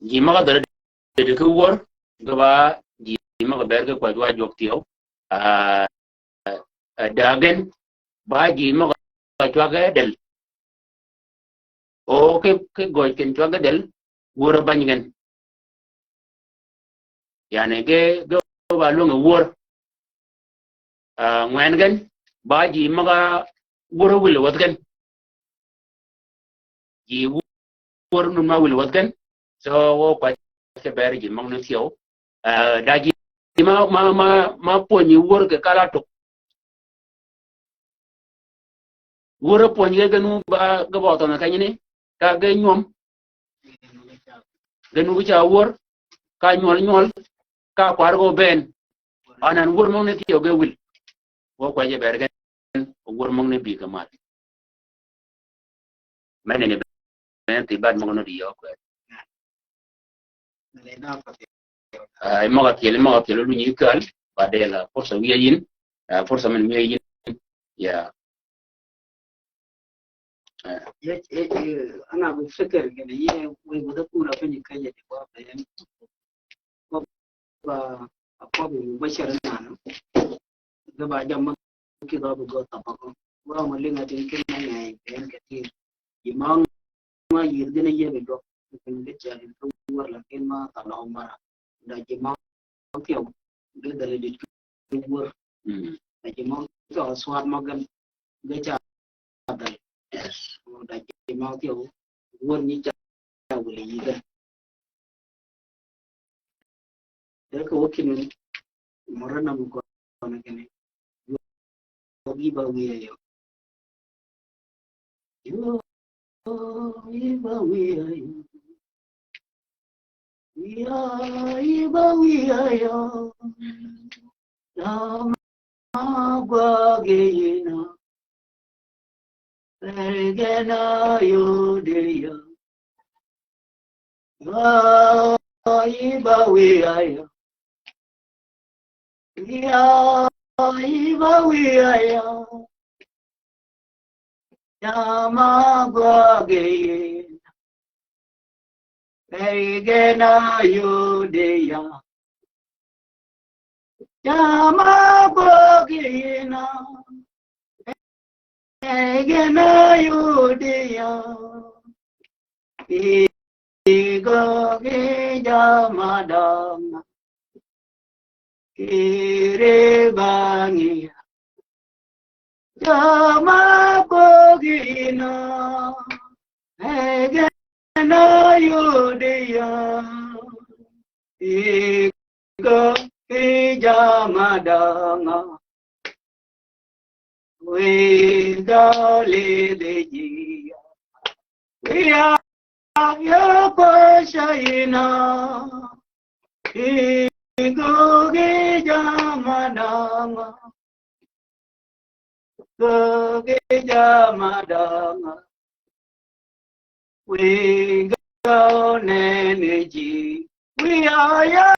gimaga dara de ko wor gaba gimaga berga kwa jwa jok tiyo dagen ba gimaga jwa ga del o ke goy ken jwa ga del wor banyen yani ge ba lu ngor ngwen gan ba ji maga wuro wil wat gan ji wuro nu ma wil wat gan so wo kwa ke ber ji mang no tiyo da ji ma poni wuro ke kala to wuro poni ge ganu ba ga ba to na kanyini ka ge nyom ganu cha wuro ka nyol ka kwar go ben anan wuro mang ne tiyo ge wil wo kwa je ber gan wuro mang ne bi kamal mane ne ben ti bad mang no di yo ko maga tiel lu ni kal badela forsa wiyin forsa men wiyin ya أنا بفكر كده هي ويبدأوا رافين كذا جواب يعني apa mubashir nana da ba jam ki da bu gota ba ko wa malinga tin kin na ne yan katir imam ma yirgina ye do kin da jari to war la kin ma ta na umara da jima ki da da le di war da jima to swar magan da cha da da jima ki war ni cha wule yi da ko kin morana mu ko na kene yogi ba wiye yo yogi ba wiye yo ba wiye yo ma gwa ge na regena yo de yo yogi ba wiye yo ba wiye yo ma gwa ge regena yo de yo ma gwa ge na regena yo de yo go ge jama dam kire bangi jama go ge na regena yo de yo go ge jama dam we dale de ji we are ya pashaina go ge jamadama go ge jamadama we go ne ji we are ya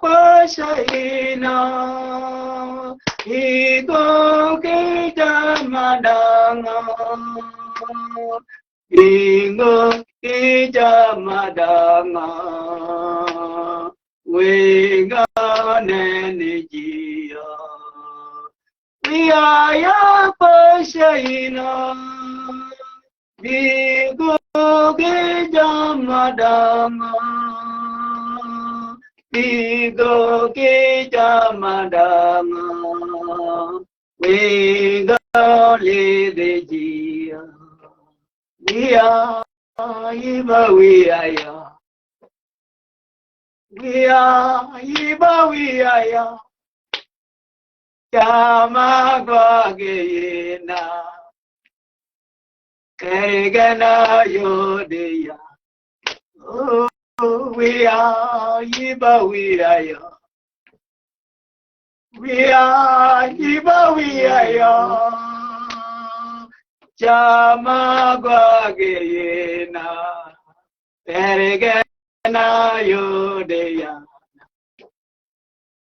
pashaina go ge jamadama Ingo kijamadama winga nenijia wiaya pashaina Ingo kijamadama Ingo kijamadama winga lidejia we are Iba we are Iba we are Chama Gwagena Kegana Yodeya Oh we are Iba we are Iba we are Chama Gwagena Peregena Yodeya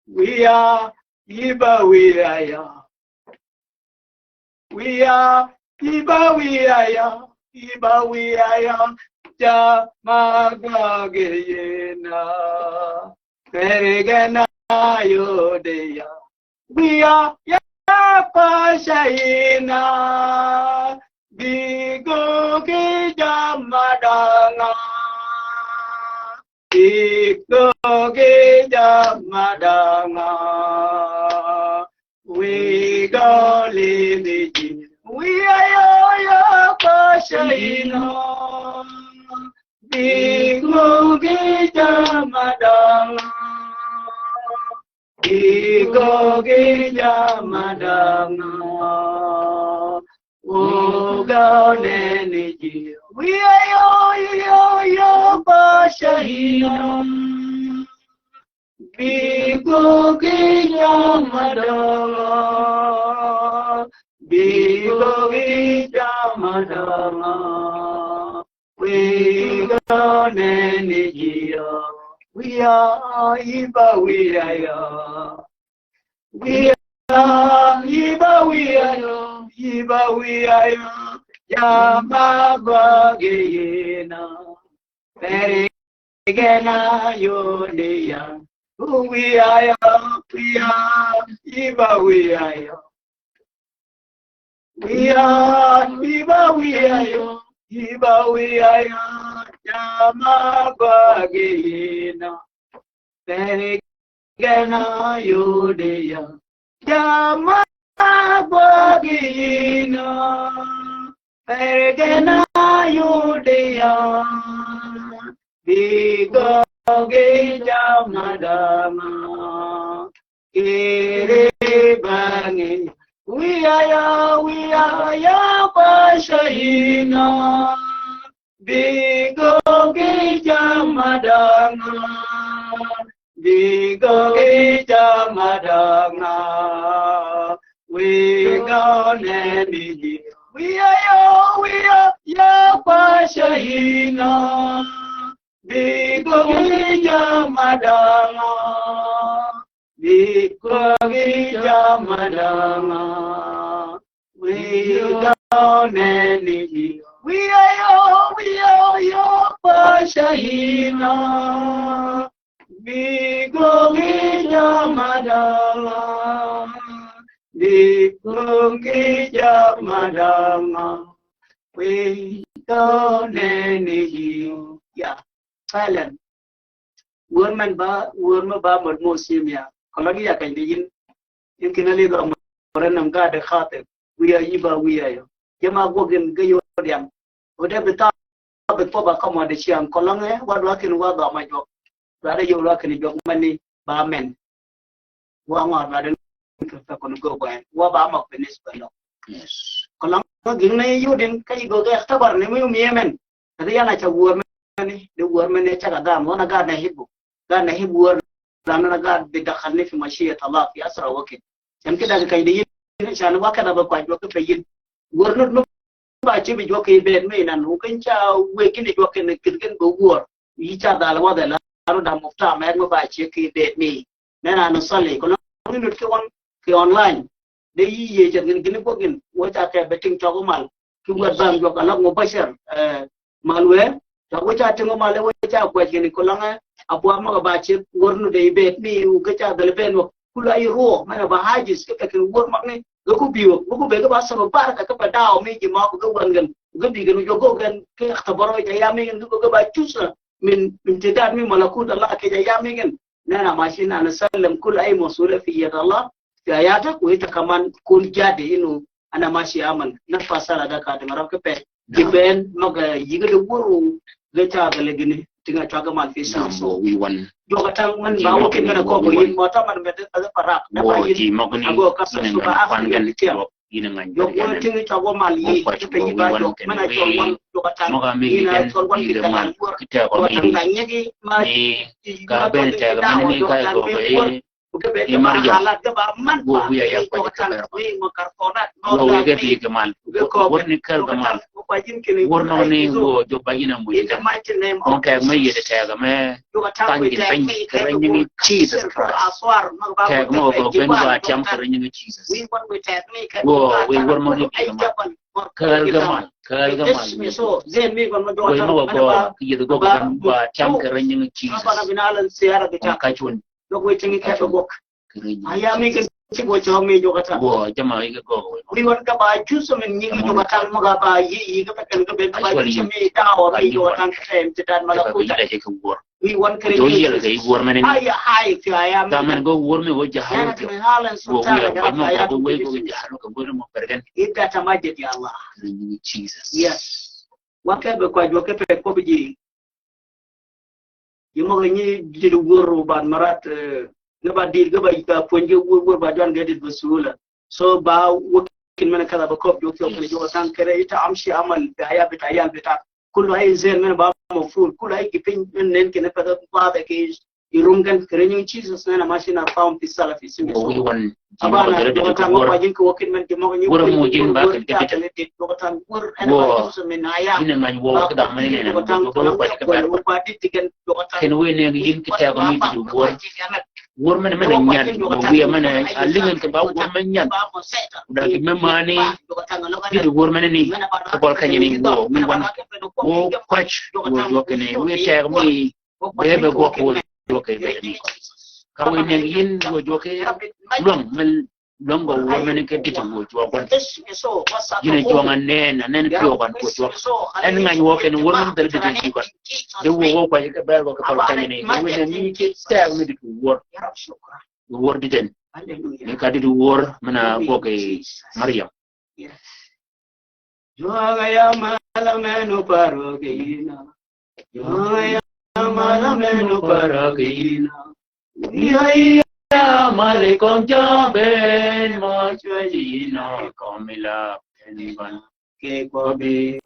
we are Iba we are Iba we are Chama Gwagena Peregena Yodeya we are Pashaina Bigo ki jamadanga Bigo ki Jamadanga. We go live. We are your Pashino. Big Jamadanga. Jamadanga. Oh, God, we are your Pashino. Big Jamadanga. Big Jamadanga. We got energy. We are Iba, we are. We are Iba, we are. Iba, we are. Yamabagena. Perigena, Yodia. We are. Iba, we are. We are Iba, we are. Iba, we are. Yamabagena. Perigena, Yodia. Yamabagena. Perigena, Yodia. Bigoge Jamadama. Kiribangi. We are ya Pashina. Bigoge Jamadama. Bigoge Jamadama. We gonna need you. We are ya Pashina. Bigoge Jamadama. Bigoge Jamadama. We gonna need you. We are your Pashina. Bigoge Jamadama. Bigoge Jamadama. We gonna need you. Yeah, silent. Woman ba một musimia. Kalau dia akan dijin, yang kena lihat orang nam gada khatib. We are Iba, we are. Jemaah gogin gayo diam. Udah betah ba kamu ada siang. Kalau nge, wakin wadu amajok. Ada yo wakin jok mani ba men. Wangar ada kita kono go bae. Wa ba mak penis balo. Yes. Kalau ngin na yo din kai go ga tabar ne mu yemen. Ada yana cha war men, de war men cha ga dam, wana ga na hibu. Ga na hibu war lana ga bidakhalni fi mashiyat Allah fi asra waqt. Yan kida kai de yin shan wa kana ba kwa jok pe yin. War no ba chi bi jok be me nan hu kan cha we kin jok ne kirkin go war. Yi cha dal wa da anu da mufta ma ma ba chi ki be me. Nana no sale ko no ke online. De yi ye cha gin ko gin wa cha ka beting cho ko mal. Ki wa bam jok alak mo bashar malwe. Ta wa cha tingo mal wa cha kwa gin ko langa abu ama ba chi wornu de be me u ga cha dal ben wa kula ai ro mana ba hajis ka kin wor mak ne go ku biwo go be ga ba sa ba ka ba dawo me ji ma ko ga wan gan go bi gan jo go gan ke khabaro ya ya me gan go ga ba chusa min imtidad min malakut Allah ke ya me gan nana mashina ana sallam kul ay mawsula fi yad Allah fi ayatak wa ita kaman kun jade inu ana mashi amal na fasara da ka da maraka pe giben maga yiga de woro ga ta ga legini tinga chaga mal fi sa so we won doga tang man ba wo kin na ko bo yin mota man be da parak na ba yin ago ka sa su ba afan gan tiyo yin ngan yo ko tinga chago mal yi pe yi ba do mana chol won doga tang ina chol won ki ta mal kita ko ni ma ka ben ta ga man ni ka go be halat ke ba man ba ya ko ta wi mo kartonat no ga bi ke mal wor ni kal ga mal wor no ni go jo ba ina mo ita on ka me yede ta ga me tan gi pen kare ni Jesus Christ ka mo go ben ba tiam kare ni Jesus wo we wor mo ni kal ga mal so zen mi kon mo do ta ba yede go ba tiam kare ni Jesus ka chun dog we tingi ka bok ayami ke sibo chomi jogata wo jama yi go we won ka ba juso men nyigi jogata mo ga ba yi ka pekan ka be ba juso mi dawo mi jogata tem tidan mala ko we won kare yo yel ga wor men ni ay fi ayam ta men go wor me wo jahalu ke halan sultan ga no go we go jahalu ka wor mo pergan ida tamajid ya Allah Jesus yes wakabe kwa joke pe ko biji yimo ni didu wor ban marat gaba dir gaba ika ponje wor ba don gadid basula so ba wakin mana kala ba ko joke ko ni jotan kare ita amshi amal da ya bita ya bita kullu ay zen men ba maful kullu ay kipin nen ken pa ba da ke irungan krenyu Jesus na mashina found fi sala fi simi so abana jotan ko wajin ko wakin men ke mo ni wor mo jin ba ke te jotan wor ana so men aya ina ngani wo ka da men ne jotan ko ba dit tiken jotan ken we ne yin ki ta ko mi du wor men nyan wo wi men alingen ke ba wor men nyan da ki men mani di wor men ni ko bol kany ni wo mi wan wo kwach wo jo ke ne we ta mi bebe go ko jo ke be ni ka we ne yin wo jo ke long go wor men ke di wo jo ko yin jo ngan nen pio ban ko jo en ngani wo ke ne wor men dal di ko de wo ko ke ba go ka bol kany ni we ne ni ke ta mi di wor di den ni ka di wor mana go ke Maryam Yoga ya malamenu parogina. Yoga ya malamenu parogina. Ya malikom jaben machwajina kamila penban ke kobi.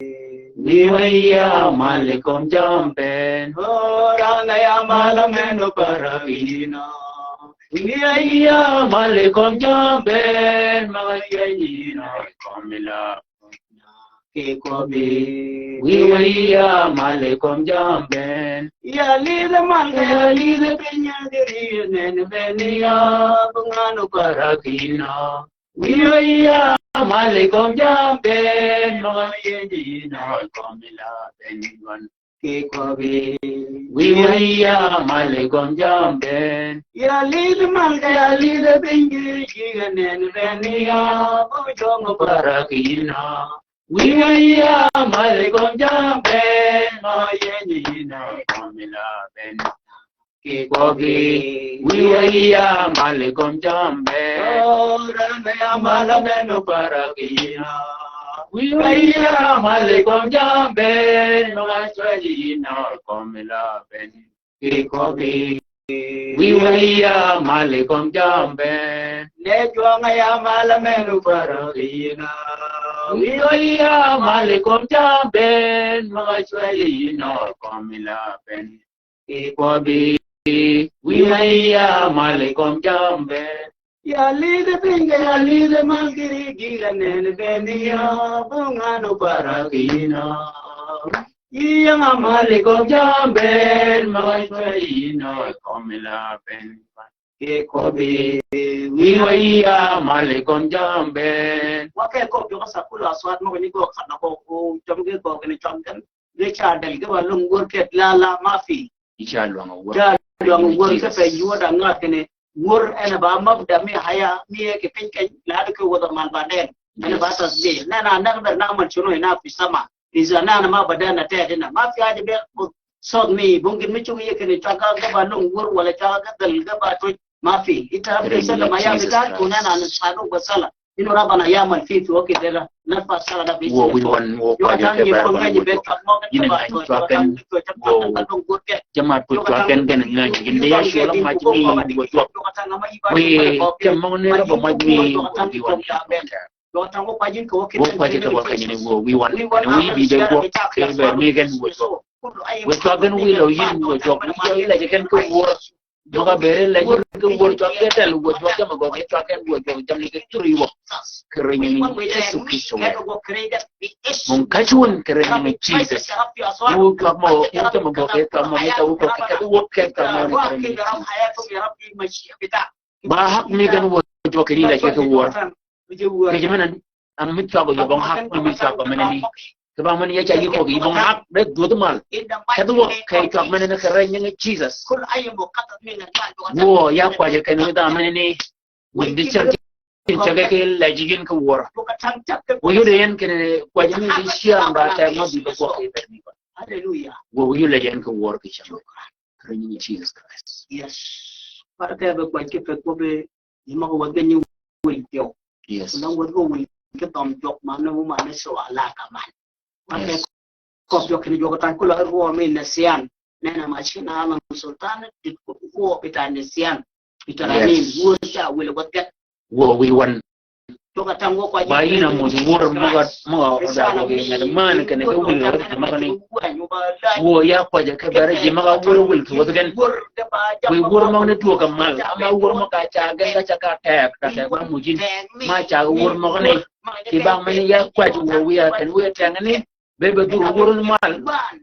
Ya malikom jaben Oranga ya malamenu parogina. Ya malikom jaben machwajina kamila ke kobi ya malikom jamben ya lida malga ya lida penyadiri nen benia bunganu parakina ya malikom jamben mayejina kamila benwan ke kobi ya malikom jamben ya lida malga ya lida penyadiri nen benia bunganu parakina ya malikom jamben mayejina kamila ben ke kobi ya malikom jamben orana ya malamenu parakina ya malikom jamben mayejina kamila ben ke kobi ya malikom jamben Lejuanga ya malamenu parakina ya malikom jamben mayejina kamila ben ke kobi ya malikom jamben ya lide pinga ya lide malgiri gira nen benia bunganu parakina ya malikom jamben mayejina kamila ben ke kobi ya malikom jamben wake ko jo sakula aswat mo ni ko khana ko jamge ko ni chamkan le cha dal ke balung gor ke lala mafi inshallah ngor ja dong gor ke pe yoda ngakene gor ena ba mabda mi haya mi ke pinkan la ke wada mal baden ena ba tasbih na naqdar na'mal shunu hina fi sama iza na ma badana ta hina ma fi haja be sod mi bungin mi chugi yekene chaka ga balung gor wala chaka dal ga ba to ما في انت بتسلم ايام بتاعك ونانا نسحبه بالصلاه انه ربنا يعمل فيه في وقت ده نرفع الصلاه ده wo wi wan wo ko je ba yin ngai twaken wo jama to twaken gen ngai inde ya shi la majmi wo to we jama ne ra ba majmi wi wan ya lo tango pajin ko wo kwaje to ba kanyene wo wi wan wi bi de wo ke ba mi gen wo to wo twaken wi lo yin wo to wi la je ken ko wo Joga bere la ko wor to ketel wo to ke mo ke to ken wo to jam ni ke turi wo kerenyi ni Yesu Kristo mon kachun kerenyi ni Jesus wo to mo to mo ke to mo ta wo ke ta mo ba hak mi gan wo to ke ni la ke to wo ke jamanan am mi to go yo bon hak mi to go menani cái bang mình ya ko gi bang hak de do mal cái do kai chok man na kare nyang Jesus wo ya kwa je kan da man ni win di chak chaga ke la jigin ko wor wo yu de yan ke kwa je ni di siang ba ta ma bi ko ke ni ba hallelujah wo yu la jen ko wor ke chak kare nyang Jesus Christ yes para ke ba kwa ke pe ko be ni ma ko wa gen ni wo yo yes lang wo ko wi ke tom jok ma no ma ne so ala ka man pa ko jok ni jok tan ko la ro mi na sian nena ma china ala sultan dit ko bitan sian bitarani wo sha wo le wat wo wi wan Toka tango kwa bayi na mo wor mo da ko ga man kan ko wi wor ma kan wo ya kwa je ka bare je ma wor wul to gan wi wor ma ne to ka mal ama wor ma ka cha ga cha ka ta ba mu jin ma cha wor ma ne ki ba ma ne ya kwa je wo wi ya kan wi ta ngani be be du wor mal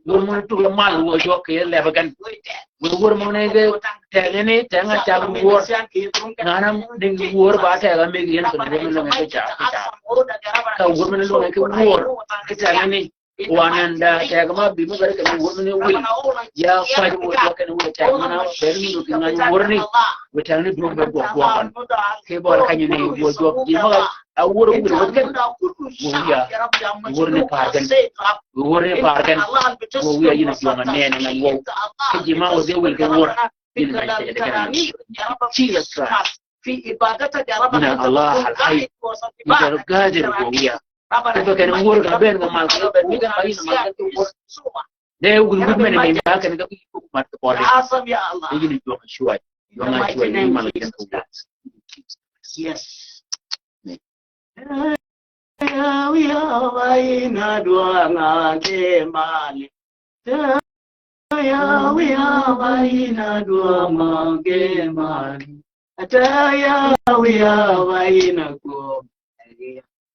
wor ma to mal wo jo ke le ba gan wor ma ne ga ta ne ta nga cha wor nanam ding wor ba ta ga me yen ko ne lo me cha ka wor me lo me ko wor ke ta ne wananda ta ga ma bi mu ga ka wor me wil ya kwa wor ka ne wor ta mana be ni lo ka ngani wor ni wata ne do be go ko ke bo ka ni wo jo di ma a wor wil wat kan wo ya wor ne par gan wor ne par gan wo ya yin jo ma ne ne wo ke ji ma wo de wil ke wor in ma ta da kan Jesus Christ في إبادتك يا رب من الله الحي من القادر وهي كيف كان يقول قبل ما قبل ميجا باين ما كان يقول ده يقول من ما كان يقول ما تقول عاصم يا الله يجي يجوا شوي يوم شوي ما كان يقول yes ya waina duanga ke mali ya waina duanga ke mali Ataya wiya waina ko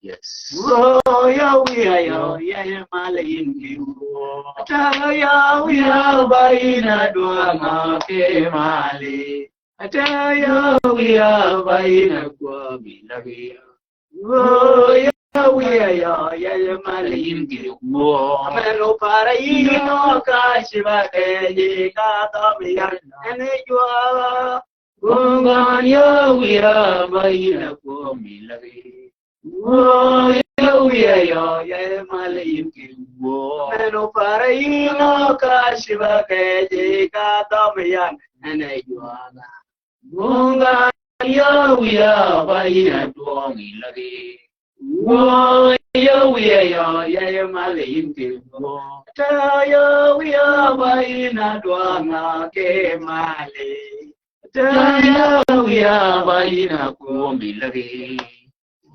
yes oh ya wiya ya malayin ki ataya wiya waina duanga ke mali ataya wiya waina ko bilagiya oh ya wiya ya malayin ki mano para ino ka shiva ke ka tamiya ene jwa Gungan ya wiya bayina ko milagi. Wo ya wiya ya malayin kiwo. Meno para ino ka shiva ke ka tamayan ane juaga. Gungan ya wiya bayina ko milagi. Wo ya wiya ya malayin kiwo. Ta ya wiya bayina duanga ke mali. Taya wiya bayina ko milagi.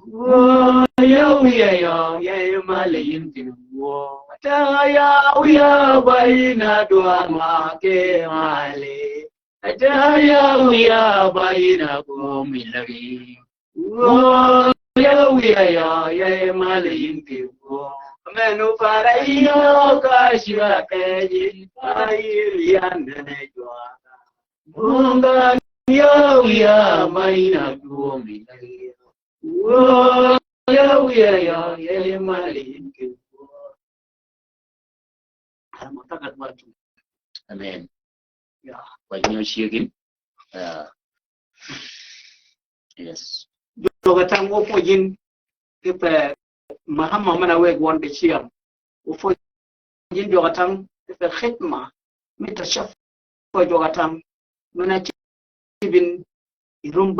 Wo ya wiya ya malayin tiwo. Taya wiya bayina duama ke mali. Taya wiya bayina ko milagi. Wo ya wiya ya malayin tiwo. Menu para iyo kashiwa keji ayilian ne jwa. Bunga ya maina duomi wo ya mali amen ya kwa hiyo shigin yes doga tango pojin kepe mahama mana we gwon de chiam o fojin doga tang kepe khidma mitashaf ko doga tang mana bin irum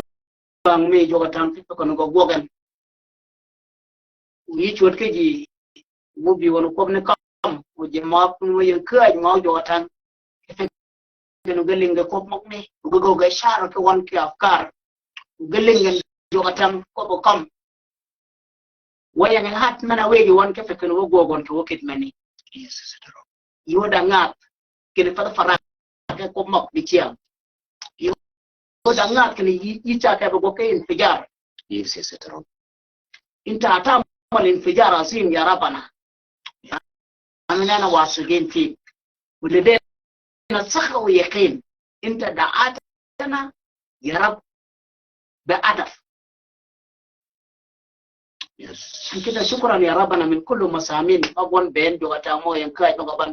bang me joga tam fi ko no gogan wi chot ke ji wo bi wono ko ne kam o je ma ko yen ka ma joga tam ke no gelinga ko mok ne go ga sharo ke won ke afkar gelinga joga tam ko bo kam waya ne hat mana wegi won ke fe ko no gogon to wokit mani yes yoda ngat ke ne fara ke ko mok di chiam Dangat kini icha ka go ke infijar yes etero inta atamal infijar azim ya rabana amana wasugin fi ولدينا ثقة ويقين انت دعاتنا يا رب بأدب Yes. Kita syukran ya Rabbana min kullu masamin magwan ben do kata mo yang kai no gaban.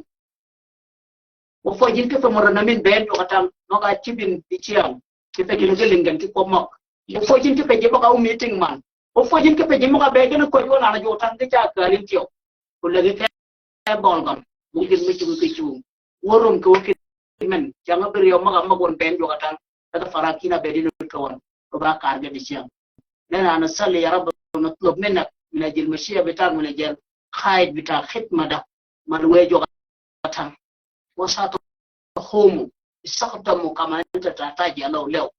Wo fo jin ke famara na min ben do kata no ga tibin di ciam. Kita kilo gelingan ki pomok. Wo fo jin ke pe je ka meeting man. Wo fo jin ke pe je mo ga be gena ko wona na jo tan ke cha galin tiyo. Ko lagi ke bol gon. Mu jin mi ci ci. Worum ko ki men janga bir yo maga magwan ben do kata daga farakina be di to won. Ko ba kar ga di ciam. Lana nasalli ya Rabb نطلب منك من أجل المشيئة بتاعك من أجل خايد بتاع خدمة ده مالويجو غتان وساط خومو استخدموا كما أنت تحتاج لو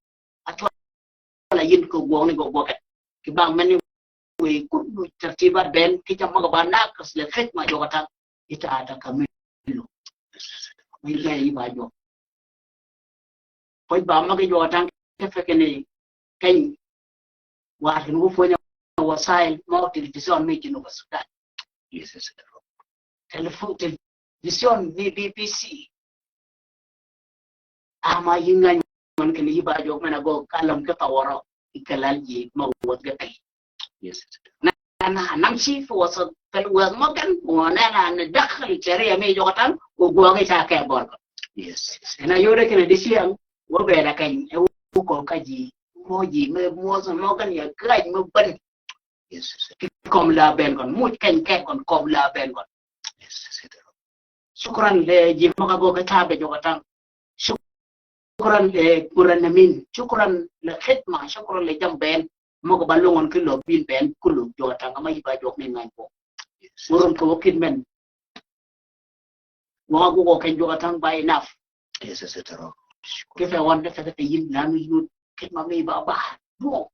أتوقع ينكو بوغني بوغت كبار مني ويكون ترتيبات بين كي جمع باناكس للخدمة جو غتان يتعادا كميلو ويلغا يباجو فايد بامك جو غتان كيفكني كين واحد نوفو وسائل موت التلفزيون ميجي نوبا السودان تلفزيون بي بي سي أما ينغاني ممكن يبقى جوك من أقول كلام كتاورا يكلال جي موت قتل أنا نمشي في وسط الوز مكان وانا ندخل شريعة ميجي وقتان وقوغي شاكي بورك أنا يوري كنا ديشيان وبيرا كان وكو كاجي موجي موزن موكان يكاج مبن comme la bengon much ken kon comme la bengon shukran le jimaka go ka tabe jogatan shukran le kuranamin shukran le khidma shukran le jamben mogo balongon kilo bin ben kulu jogatan ama yiba jog ni ngan ko worom ko wakit men wa go ken jogatan by enough kefe wonde fe yin nanu yu khidma mi ba bo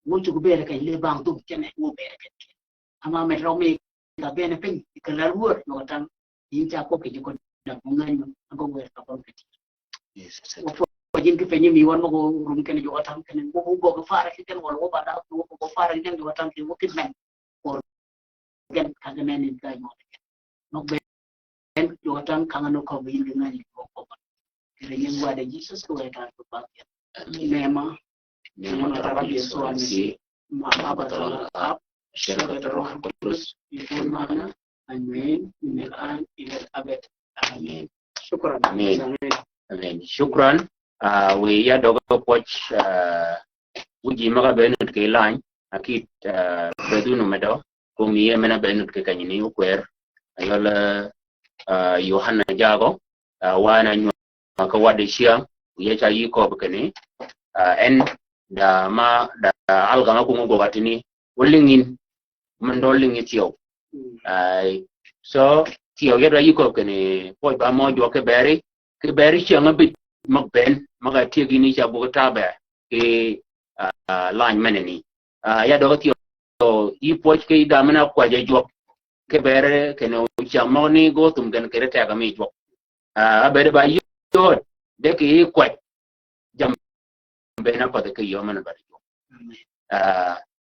mucho bere ka le bang dum kene wo bere ka ama me romi ka bene pin ka la ruor no tan yin cha ko ke ko da ngan ko wer ka ko ke wo fo jin ke fe mi won mo rum kene jo tan kene wo go ko fara ke ken wo ba da wo ko fara den jo tan ke wo kit men ko gen ka ne ni ga no ben jo tan ka no ko bi yin ngan ko ke yin wa da Jesus ko ta ko ba nema Rabbi Yesua Mesih, Maha Batala Syarikat Roh Kudus, Yukun Mana, Amin, Minal Ilal Abad, Amin. Syukran. Amin. Amin. Syukran. We ya dogo poch uji maka benut ke line akit bedunu medo kumi ya mena benut ke kanyini ukwer ayola Yohana Jago wana nywa maka wadi siang ya chayi ko bekene en da ma da alga ma kungo gatini wolingin mandolingi tiyo so tiyo yeda yiko kene poi ba mo jo ke beri chianga bit magben maga tiegi ni cha bu tabe ke line meneni ya do tiyo yi poch ke da mana kwa je jo ke bere kene chiamo ni go tum gan kere ta ga mi jo abere ba yo de ke kwa jam bena pada ke yoman bari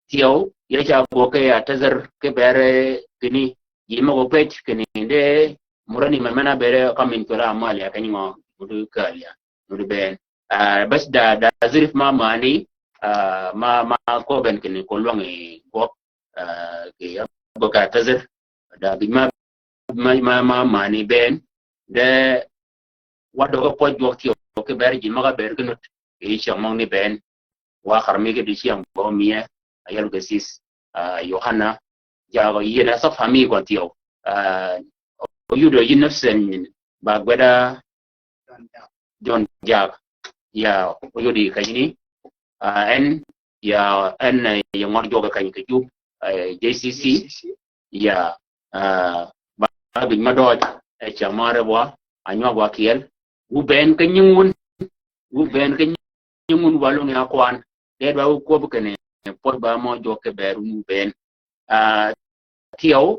tiyo ya cha bo ke atazar ke bere kini yima go pech kini de murani mana bere kamin tola amali akani ngo mudu kalia mudu ben bas da zirif ma mani ma ko ben kini kolongi go ke ya bo ka atazar da bima ma mani ben de wado ko poj go tiyo ke bere yima ga bere kinut Mong ni ben wa kharmi ke disiang bo mie ayal gesis Yohana jago yena sa fami ko tio yudo yinafsen ba gwada John Jag ya yudi kayini en ya en ya ngor joga kay ke ju JCC ya ba bi madoj e chamare wa anywa wa kiel u ben kanyun u ben nyumun walung ya kwan de ba ko bu kene pot ba mo jo ke beru ben tiyo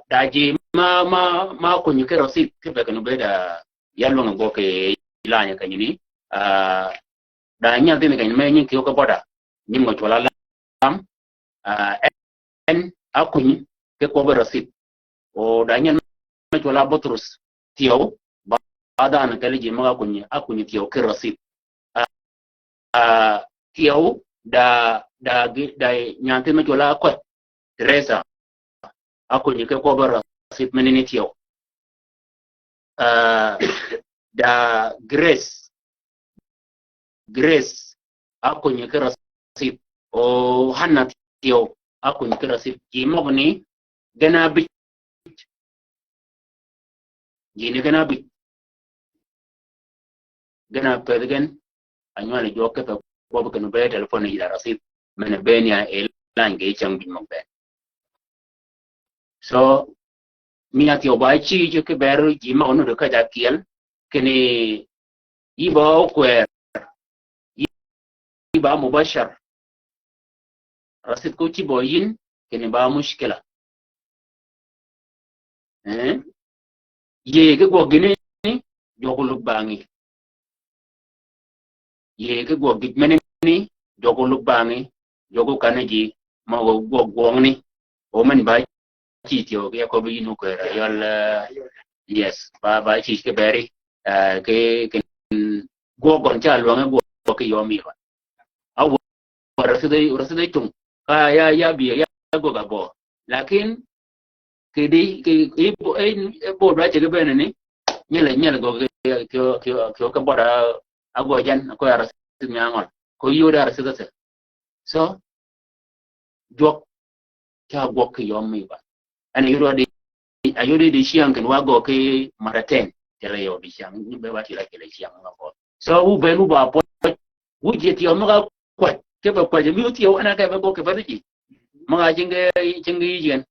daji ma ko nyike rosi ke be kanu be da yalo ngo ke ilanya kanyini da nya de kan me nyin ke ko boda nyim ngo tola lam en akuni ke ko be rosi o da nya me tola botrus tiyo ba da na kale ji ma akuni tiyo ke rosi tiyo da nyantin ma jola ko Teresa ako ni ke ko bara sip menini tiyo da Grace ako ni ke rasip o Hannah tiyo ako ni ke rasip mo ni gana bi gini gana pedgen anyala joke pe bobo kanu be telephone ida rasip mena benia elange chang bin mo be so mi ati obachi je ke beru jima onu de ka jakiel kene iba okwer iba mubashar rasit ko ci boyin kene ba mushkila ye ke go gine jogulu bangi ye ke go gitmene ni jogulu bangi jogo kanaji mago go gongni o man ba ci tiyo ke ko bi nu ko yal yes ba ci ke beri ke go gon cha lo ngo ke yomi ba aw rasidai tung ka ya bi ya go ga bo lakin ke di ke bo ba che ke bene ni nyele go ke ka bora ago jan ko ya rasid nyangol ko yoda rasid sa so jok cha go ke yomi ba ani yoro di ayodi di siang kan wago ke maraten tele yo di siang ni be ba ti la ke siang ngabo so u be nu ba po u je ti o ma kwa ke ba kwa je mi ti o ana ka ba go ke ba ji ma jinge yen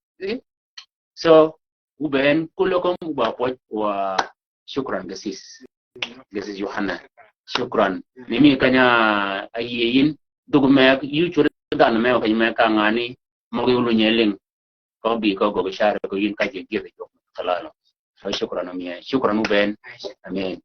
so u ben kulokum ba po wa shukran gasis Yohana shukran mimi kanya ayeyin dugme yu chura dan me ka ngani mo yulu nyeleng ko bi ko go share ko yin ka je gebe jo kala so shukran u ben amen